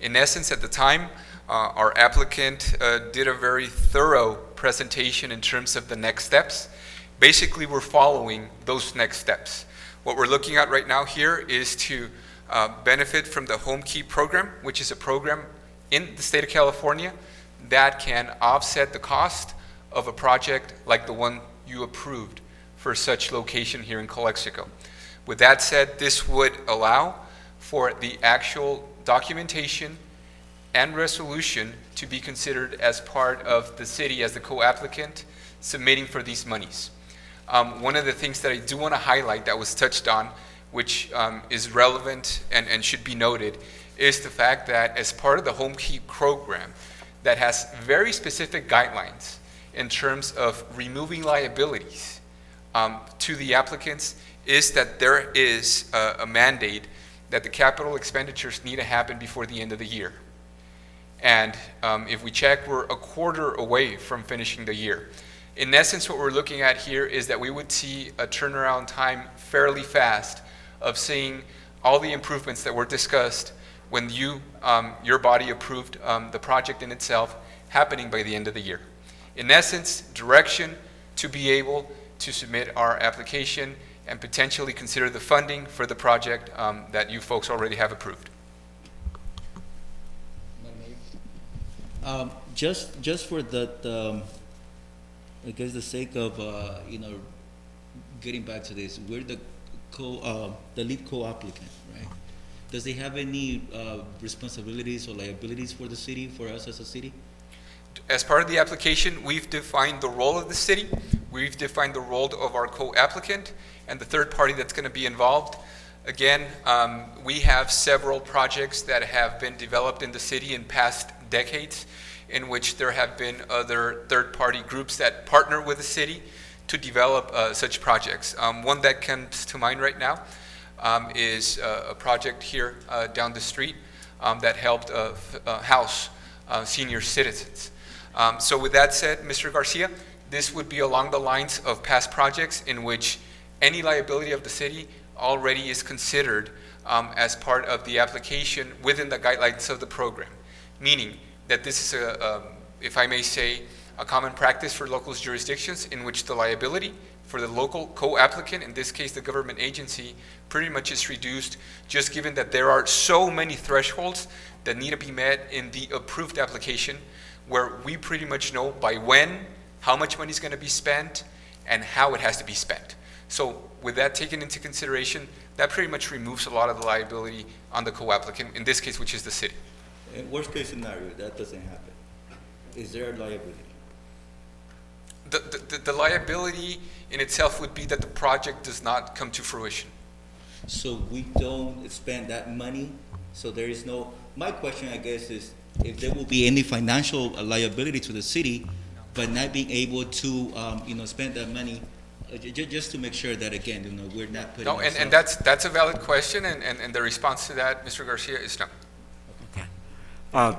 In essence, at the time, our applicant did a very thorough presentation in terms of the next steps. Basically, we're following those next steps. What we're looking at right now here is to benefit from the Home Keep program, which is a program in the state of California that can offset the cost of a project like the one you approved for such location here in Calexico. With that said, this would allow for the actual documentation and resolution to be considered as part of the city as the co-applicant submitting for these monies. One of the things that I do want to highlight that was touched on, which is relevant and should be noted, is the fact that as part of the Home Keep program that has very specific guidelines in terms of removing liabilities to the applicants, is that there is a mandate that the capital expenditures need to happen before the end of the year. And if we check, we're a quarter away from finishing the year. In essence, what we're looking at here is that we would see a turnaround time fairly fast of seeing all the improvements that were discussed when your body approved the project in itself happening by the end of the year. In essence, direction to be able to submit our application and potentially consider the funding for the project that you folks already have approved. Just for the I guess the sake of getting back to this, we're the lead co-applicant, right? Does they have any responsibilities or liabilities for the city, for us as a city? As part of the application, we've defined the role of the city, we've defined the role of our co-applicant, and the third party that's going to be involved. Again, we have several projects that have been developed in the city in past decades, in which there have been other third-party groups that partner with the city to develop such projects. One that comes to mind right now is a project here down the street that helped house senior citizens. So with that said, Mr. Garcia, this would be along the lines of past projects in which any liability of the city already is considered as part of the application within the guidelines of the program, meaning that this is if I may say, a common practice for local jurisdictions in which the liability for the local co-applicant, in this case the government agency, pretty much is reduced, just given that there are so many thresholds that need to be met in the approved application, where we pretty much know by when, how much money is going to be spent, and how it has to be spent. So with that taken into consideration, that pretty much removes a lot of the liability on the co-applicant, in this case, which is the city. In worst case scenario, that doesn't happen. Is there a liability? The liability in itself would be that the project does not come to fruition. So we don't spend that money, so there is no, my question, I guess, is if there will be any financial liability to the city, but not being able to, spend that money, just to make sure that, again, we're not putting No, and that's a valid question, and the response to that, Mr. Garcia, is no. Okay.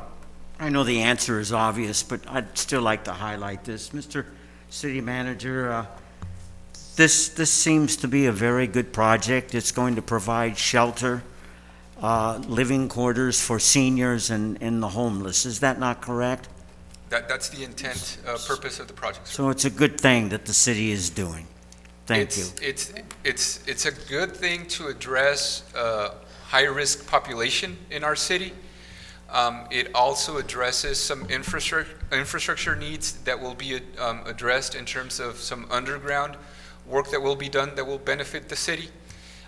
I know the answer is obvious, but I'd still like to highlight this. Mr. City Manager, This seems to be a very good project. It's going to provide shelter, living quarters for seniors and the homeless. Is that not correct? That's the intent, purpose of the project, sir. So it's a good thing that the city is doing. Thank you. It's a good thing to address high-risk population in our city. It also addresses some infrastructure needs that will be addressed in terms of some underground work that will be done that will benefit the city.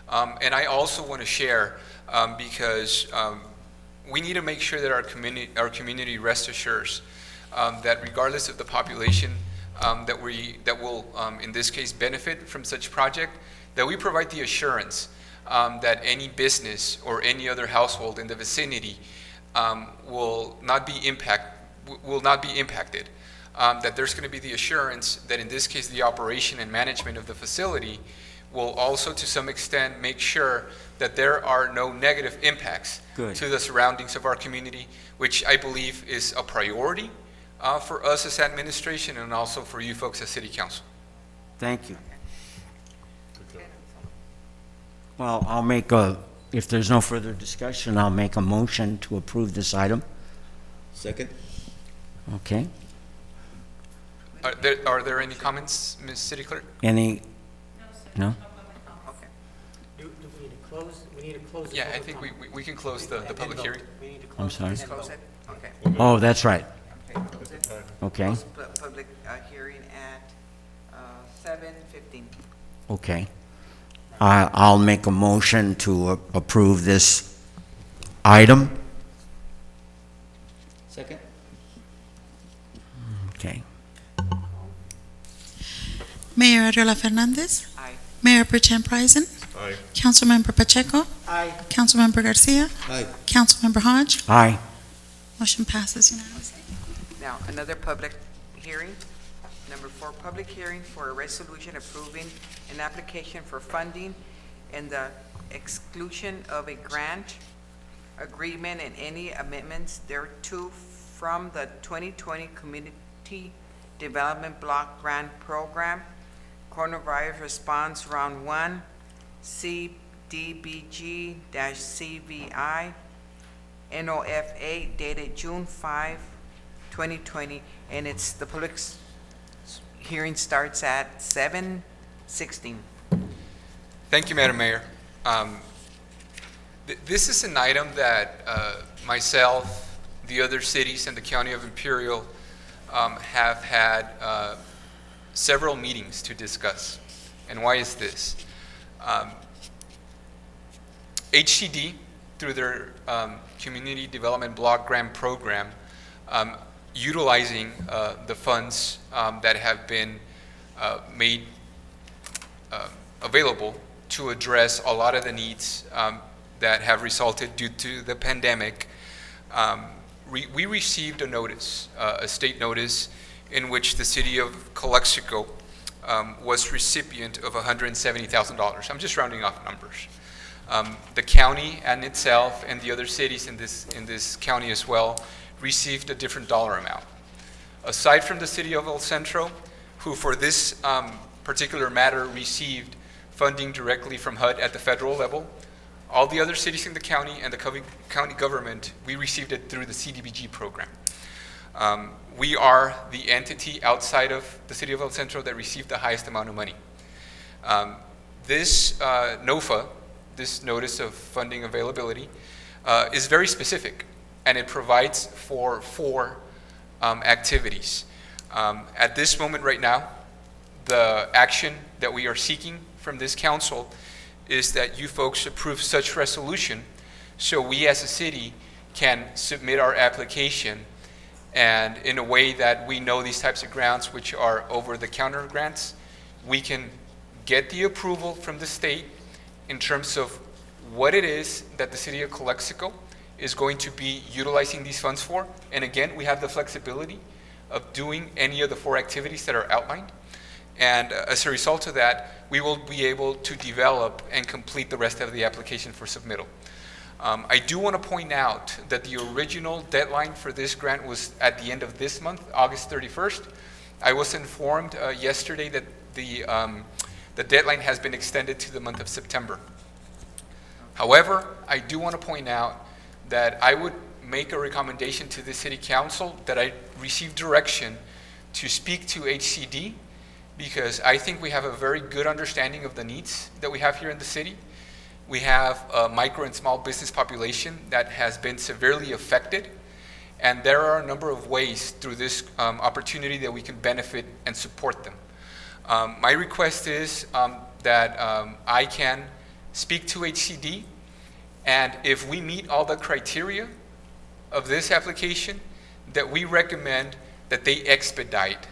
And I also want to share, because we need to make sure that our community rests assured that regardless of the population that will, in this case, benefit from such project, that we provide the assurance that any business or any other household in the vicinity will not be impacted. That there's going to be the assurance that in this case the operation and management of the facility will also to some extent make sure that there are no negative impacts to the surroundings of our community, which I believe is a priority for us as administration and also for you folks as City Council. Thank you. Well, if there's no further discussion, I'll make a motion to approve this item. Second? Okay. Are there any comments, Ms. City Clerk? Any? No? Okay. Do we need to close? We need to close. Yeah, I think we can close the public hearing. We need to close. I'm sorry? Close it? Okay. Oh, that's right. Okay, close it. Okay. Close public hearing at 7:15. Okay. I'll make a motion to approve this item. Second? Okay. Mayor Ariola Fernandez, Aye. Mayor Pro Tem Prisen, Aye. Councilmember Pacheco, Aye. Councilmember Garcia, Aye. Councilmember Hodge. Aye. Motion passes unanimously. Now, another public hearing. Number 4, public hearing for a resolution approving an application for funding and the exclusion of a grant agreement and any amendments thereto from the 2020 Community Development Block Grant Program, Coronavirus Response Round 1, CDBG-CVI, NOFA, dated June 5, 2020, and the public hearing starts at 7:16. Thank you, Madam Mayor. This is an item that myself, the other cities, and the County of Imperial have had several meetings to discuss. And why is this? HCD, through their Community Development Block Grant Program, utilizing the funds that have been made available to address a lot of the needs that have resulted due to the pandemic. We received a notice, a state notice, in which the city of Calexico was recipient of $170,000. I'm just rounding off numbers. The county and itself and the other cities in this county as well received a different dollar amount. Aside from the city of El Centro, who for this particular matter received funding directly from HUD at the federal level, all the other cities in the county and the county government, we received it through the CDBG program. We are the entity outside of the city of El Centro that received the highest amount of money. This NOFA, this Notice of Funding Availability, is very specific, and it provides for 4 activities. At this moment right now, the action that we are seeking from this council is that you folks approve such resolution so we as a city can submit our application, and in a way that we know these types of grants, which are over-the-counter grants, we can get the approval from the state in terms of what it is that the city of Calexico is going to be utilizing these funds for. And again, we have the flexibility of doing any of the 4 activities that are outlined. And as a result of that, we will be able to develop and complete the rest of the application for submittal. I do want to point out that the original deadline for this grant was at the end of this month, August 31st. I was informed yesterday that the the deadline has been extended to the month of September. However, I do want to point out that I would make a recommendation to the City Council that I receive direction to speak to HCD, because I think we have a very good understanding of the needs that we have here in the city. We have a micro and small business population that has been severely affected, and there are a number of ways through this opportunity that we can benefit and support them. My request is that I can speak to HCD, and if we meet all the criteria of this application, that we recommend that they expedite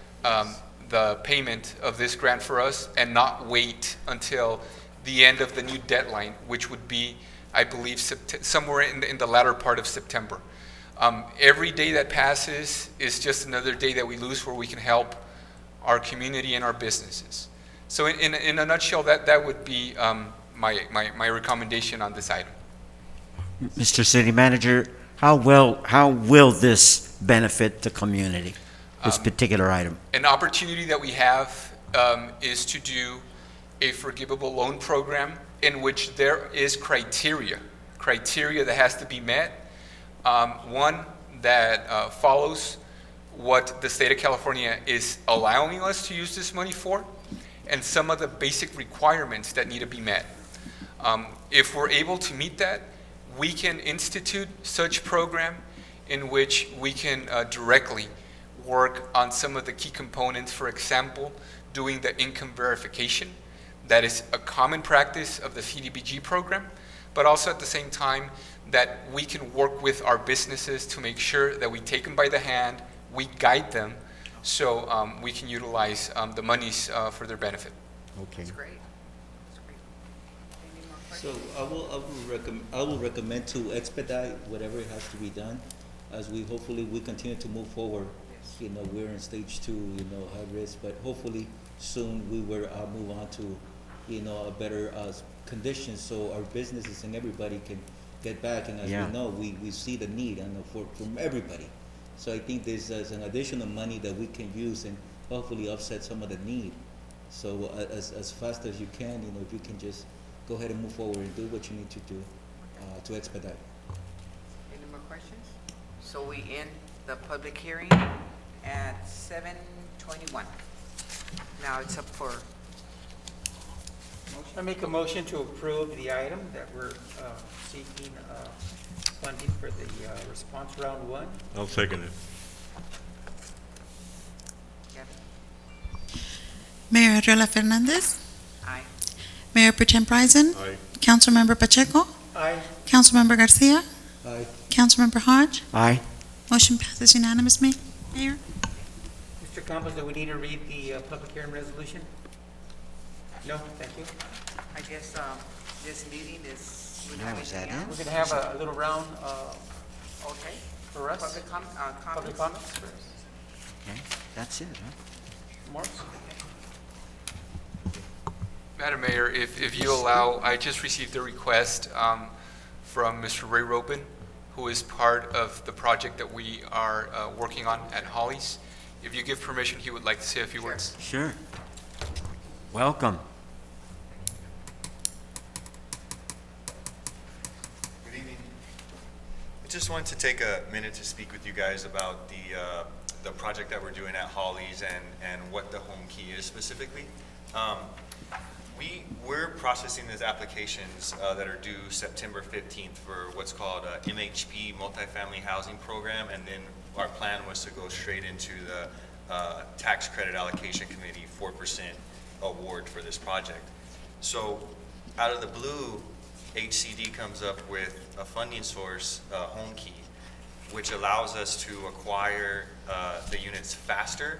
the payment of this grant for us and not wait until the end of the new deadline, which would be, I believe, somewhere in the latter part of September. Every day that passes is just another day that we lose where we can help our community and our businesses. So in a nutshell, that would be my recommendation on this item. Mr. City Manager, how will this benefit the community, this particular item? An opportunity that we have is to do a forgivable loan program in which there is criteria that has to be met. One that follows what the state of California is allowing us to use this money for, and some of the basic requirements that need to be met. If we're able to meet that, we can institute such program in which we can directly work on some of the key components. For example, doing the income verification. That is a common practice of the CDBG program, but also at the same time that we can work with our businesses to make sure that we take them by the hand, we guide them, so we can utilize the monies for their benefit. Okay. That's great. That's great. Any more So questions? I will recommend to expedite whatever has to be done, as we hopefully we continue to move forward. Yes. You know, we're in stage 2, you know, high risk, but hopefully soon we will move on to, you know, a better conditions so our businesses and everybody can get back. And as Yeah. we know, we see the need and from everybody. So I think there's an additional money that we can use and hopefully offset some of the need. So as fast as you can, you know, if you can just go ahead and move forward and do what you need to do to expedite. Any more questions? So we end the public hearing at 7:21. Now it's up for I make a motion to approve the item that we're seeking funding for the response round 1. I'll second it. Kevin? Mayor Arreola Fernandez, Aye. Mayor Pro Tem Bryson, Aye. Councilmember Pacheco, Aye. Councilmember Garcia, Aye. Councilmember Hodge. Aye. Motion passes unanimous, Mayor. Mr. Campos, do we need to read the public hearing resolution? No, thank you. I guess this meeting is, we No, have is that anything it? We're else? going to have a little round Okay. for us. Public Public comments? comments first. Okay, that's it, huh? Morris? Madam Mayor, if you allow, I just received a request from Mr. Ray Robin, who is part of the project that we are working on at Holly's. If you give permission, he would like to say a few words. Sure. Welcome. Good evening. I just wanted to take a minute to speak with you guys about the project that we're doing at Holly's and what the home key is specifically. We're processing these applications that are due September 15th for what's called a MHP Multifamily Housing Program, and then our plan was to go straight into the Tax Credit Allocation Committee 4% award for this project. So out of the blue, HCD comes up with a funding source, Home Key, which allows us to acquire the units faster,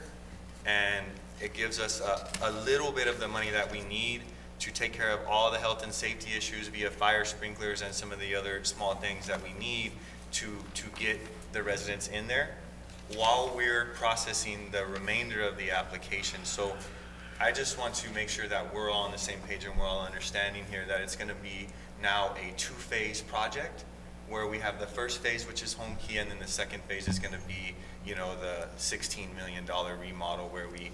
and it gives us a little bit of the money that we need to take care of all the health and safety issues via fire sprinklers and some of the other small things that we need to get the residents in there while we're processing the remainder of the application. So I just want to make sure that we're all on the same page and we're all understanding here that it's going to be now a 2-phase project, where we have the first phase, which is Home Key, and then the second phase is going to be, you know, the $16 million remodel, where we,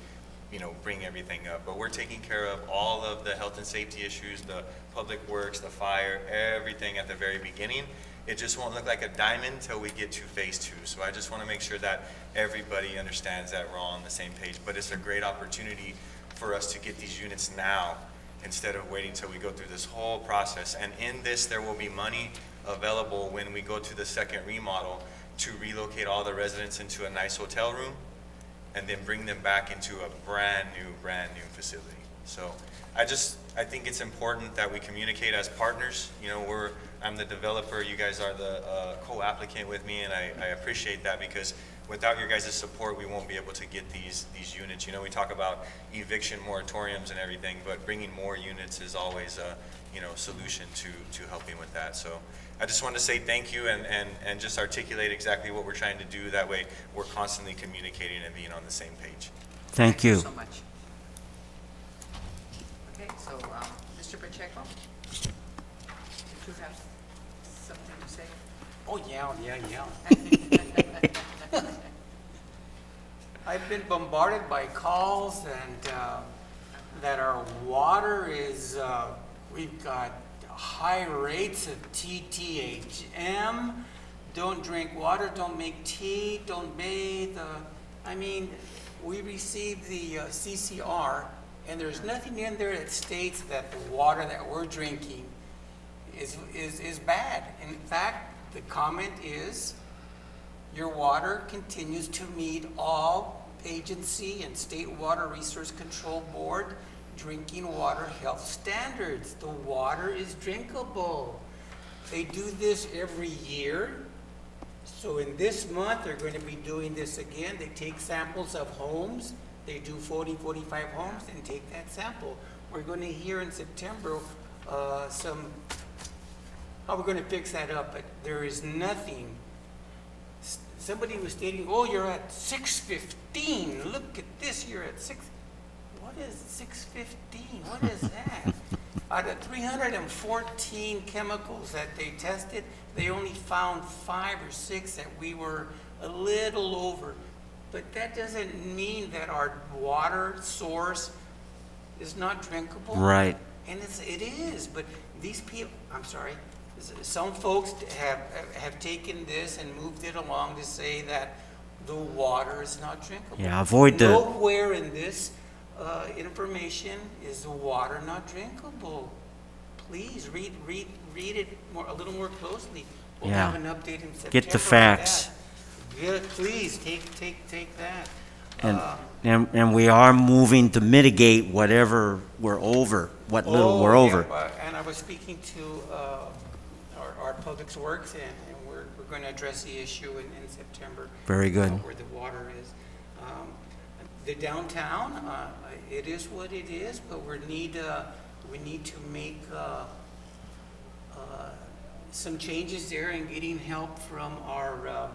bring everything up. But we're taking care of all of the health and safety issues, the public works, the fire, everything at the very beginning. It just won't look like a diamond till we get to phase 2. So I just want to make sure that everybody understands that we're all on the same page. But it's a great opportunity for us to get these units now instead of waiting till we go through this whole process. And in this, there will be money available when we go to the second remodel to relocate all the residents into a nice hotel room and then bring them back into a brand new facility. So I think it's important that we communicate as partners. I'm the developer, you guys are the co-applicant with me, and I appreciate that, because without your guys' support, we won't be able to get these units. We talk about eviction moratoriums and everything, but bringing more units is always a solution to helping with that. So I just want to say thank you and just articulate exactly what we're trying to do. That way we're constantly communicating and being on the same page. Thank you. so much. Okay, so, Mr. Pacheco, did you have something to say? Oh, yeah. I've been bombarded by calls and that our water is, we've got high rates of TTHM. Don't drink water, don't make tea, don't bathe. We received the CCR, and there's nothing in there that states that the water that we're drinking is bad. In fact, the comment is, your water continues to meet all agency and state water resource control board drinking water health standards. The water is drinkable. They do this every year. So in this month, they're going to be doing this again. They take samples of homes. They do 40, 45 homes and take that sample. We're going to hear in September how we're going to fix that up, but there is nothing. Somebody was stating, oh, you're at 615. Look at this, you're at 6. What is 615? What is that? Out of 314 chemicals that they tested, they only found 5 or 6 that we were a little over. But that doesn't mean that our water source is not drinkable. Right. And it is, but these people, I'm sorry, some folks have taken this and moved it along to say that the water is not drinkable. Yeah, avoid the... Nowhere in this information is the water not drinkable. Please read it a little more closely. We'll have an update in September. Get the facts. Good, please take that. And we are moving to mitigate whatever we're over, what little we're over. And I was speaking to our Public Works, and we're going to address the issue in September. Very good. Where the water is. The downtown, it is what it is, but we need to make some changes there and getting help from our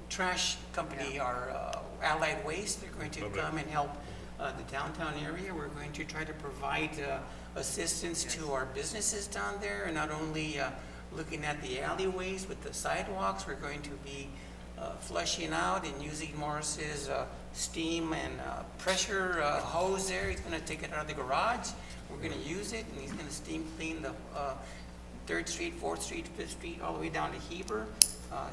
trash company, our Allied Waste. They're going to come and help the downtown area. We're going to try to provide assistance to our businesses down there, and not only looking at the alleyways with the sidewalks. We're going to be flushing out and using Morris's steam and pressure hose there. He's going to take it out of the garage. We're going to use it, and he's going to steam clean the 3rd Street, 4th Street, 5th Street, all the way down to Heber.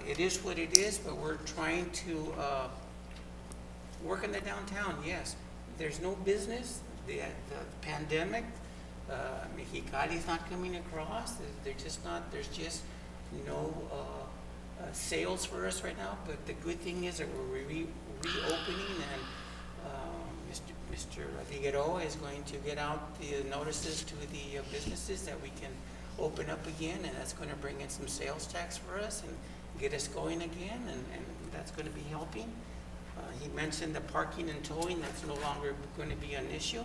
It is what it is, but we're trying to work in the downtown, yes. There's no business. The pandemic, Mexicali's not coming across. They're just not, there's just no sales for us right now. But the good thing is that we're reopening, and Mr. Figueroa is going to get out the notices to the businesses that we can open up again, and that's going to bring in some sales tax for us and get us going again, and that's going to be helping. He mentioned the parking and towing. That's no longer going to be an issue.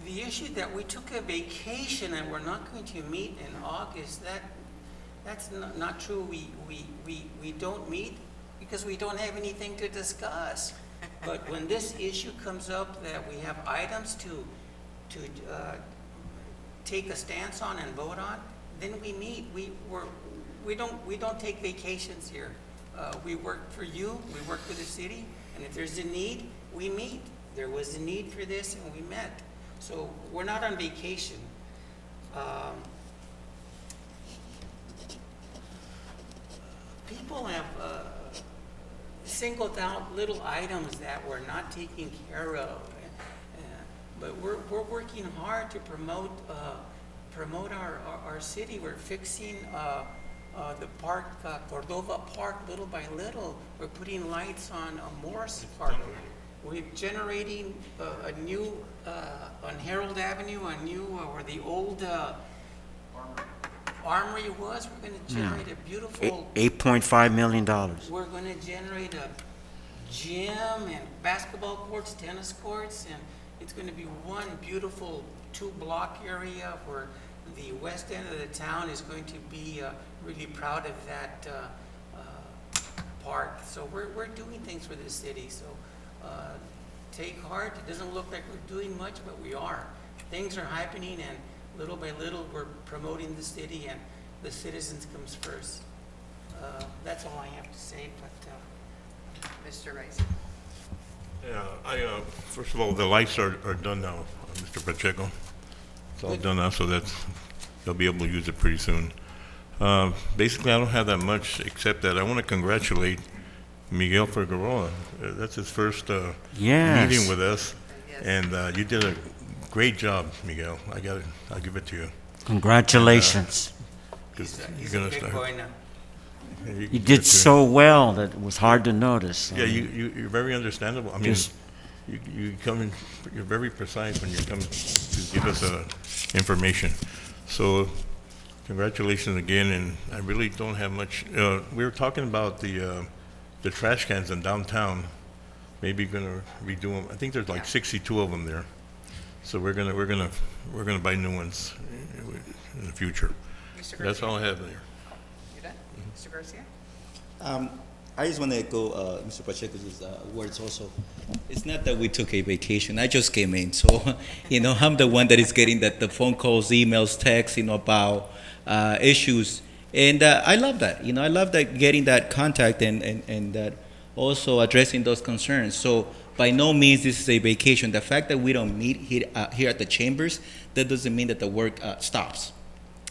The issue that we took a vacation and we're not going to meet in August, that's not true. We don't meet because we don't have anything to discuss. But when this issue comes up that we have items to take a stance on and vote on, then we meet. we don't take vacations here. We work for you, we work for the city, and if there's a need, we meet. There was a need for this, and we met. So we're not on vacation. People have singled out little items that we're not taking care of, but we're working hard to promote our city. We're fixing the park, Cordova Park, little by little. We're putting lights on Morris Park. We're generating a new, on Harold Avenue, a new, where the old Armory was. We're going to generate a beautiful, $8.5 million. we're going to generate a gym and basketball courts, tennis courts, and it's going to be one beautiful 2-block area where the west end of the town is going to be really proud of that park. So we're doing things for the city. So take heart. It doesn't look like we're doing much, but we are. Things are happening, and little by little we're promoting the city, and the citizens comes first. That's all I have to say. But Mr. Rice. Yeah, first of all, the lights are done now, Mr. Pacheco. It's all done now, so they'll be able to use it pretty soon. Basically, I don't have that much, except that I want to congratulate Miguel Figueroa. That's his first Yes. meeting with us, Yes. and you did a great job, Miguel. I'll give it to you. Congratulations. 'Cause he's you're a gonna big start. boy now. You did so well that it was hard to notice. Yeah, you're very understandable. I mean, Just- you're very precise when you come to give us information. So, congratulations again, and I really don't have much. We were talking about the trash cans in downtown. Maybe gonna redo them. I think there's like 62 of them there. So we're gonna buy new ones in the future. Mr. That's Garcia, all I have there. you done? Mr. Garcia? I just want to echo Mr. Pacheco's words also. It's not that we took a vacation. I just came in. So, I'm the one that is getting the phone calls, emails, texts, about issues. And I love that. I love that getting that contact and that also addressing those concerns. So by no means this is a vacation. The fact that we don't meet here at the chambers, that doesn't mean that the work stops.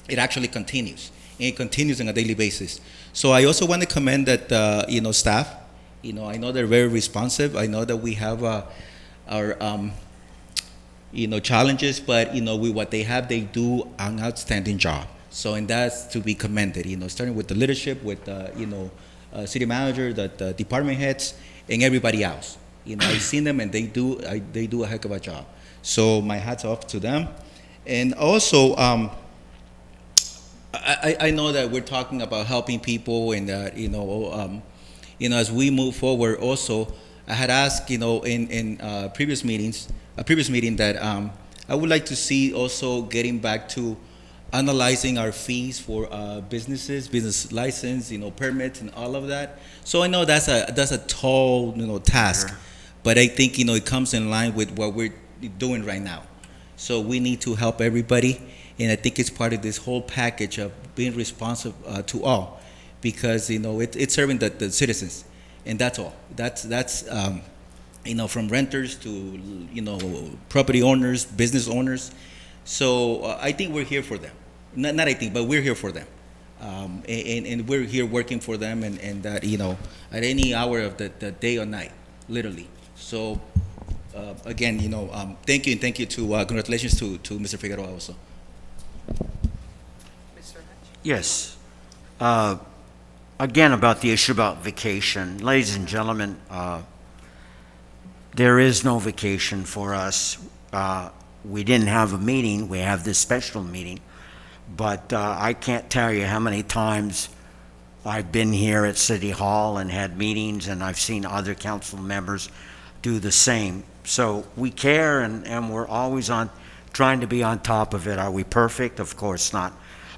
It actually continues. And it continues on a daily basis. So I also want to commend that, staff. I know they're very responsive. I know that we have our, challenges, but, with what they have, they do an outstanding job. So, and that's to be commended, starting with the leadership, with, city manager, the department heads, and everybody else. I've seen them, and they do a heck of a job. So my hats off to them. And also, I know that we're talking about helping people, and that as we move forward. Also, I had asked in previous meeting that I would like to see also getting back to analyzing our fees for businesses, business license, permits, and all of that. So I know that's a tall task, sure. But I think it comes in line with what we're doing right now. So we need to help everybody. And I think it's part of this whole package of being responsive to all, because it's serving the citizens, and that's all. That's from renters to property owners, business owners. So I think we're here for them. Not I think, but we're here for them, and we're here working for them, and that at any hour of the day or night, literally. So again, thank you, and thank you to congratulations to Mr. Figueroa also. Mr. Hatch? Yes. Again, about the issue about vacation. Ladies and gentlemen, there is no vacation for us. We didn't have a meeting. We have this special meeting. But I can't tell you how many times I've been here at City Hall and had meetings, and I've seen other council members do the same. So we care, and we're always trying to be on top of it. Are we perfect? Of course not.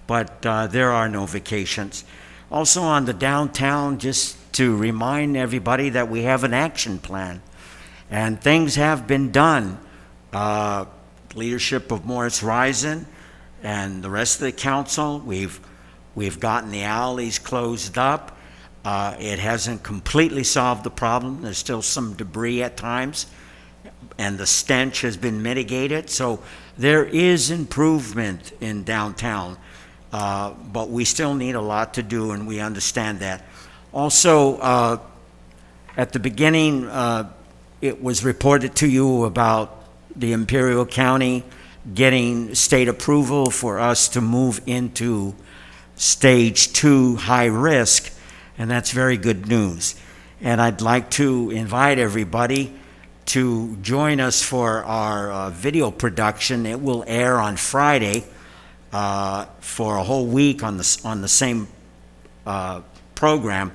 But there are no vacations. Also on the downtown, just to remind everybody that we have an action plan. And things have been done. Leadership of Morris Risen and the rest of the council, we've We've gotten the alleys closed up. It hasn't completely solved the problem. There's still some debris at times, and the stench has been mitigated. So there is improvement in downtown, but we still need a lot to do, and we understand that. Also, at the beginning, it was reported to you about the Imperial County getting state approval for us to move into stage 2 high risk, and that's very good news. And I'd like to invite everybody to join us for our video production. It will air on Friday for a whole week on the same program,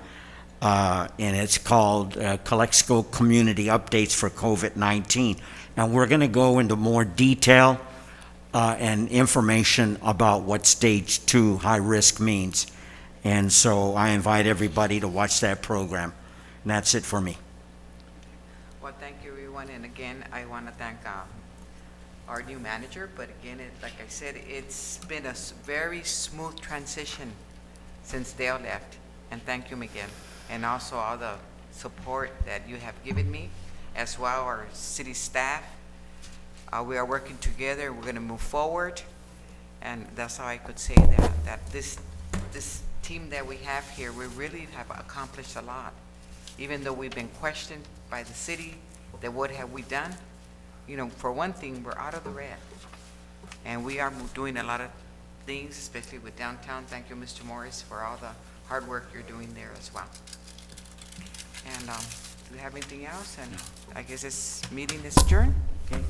and it's called Calexico Community Updates for COVID-19. And we're going to go into more detail and information about what stage 2 high risk means. And so I invite everybody to watch that program. And that's it for me. Well, thank you, everyone. And again, I want to thank our new manager. But again, like I said, it's been a very smooth transition since Dale left. And thank you, Miguel. And also all the support that you have given me, as well our city staff. We are working together. We're going to move forward. And that's how I could say that this team that we have here, we really have accomplished a lot. Even though we've been questioned by the city that what have we done, you know, for one thing, we're out of the red. And we are doing a lot of things, especially with downtown. Thank you, Mr. Morris, for all the hard work you're doing there as well. And do you have anything else? And I guess this meeting is adjourned. Okay.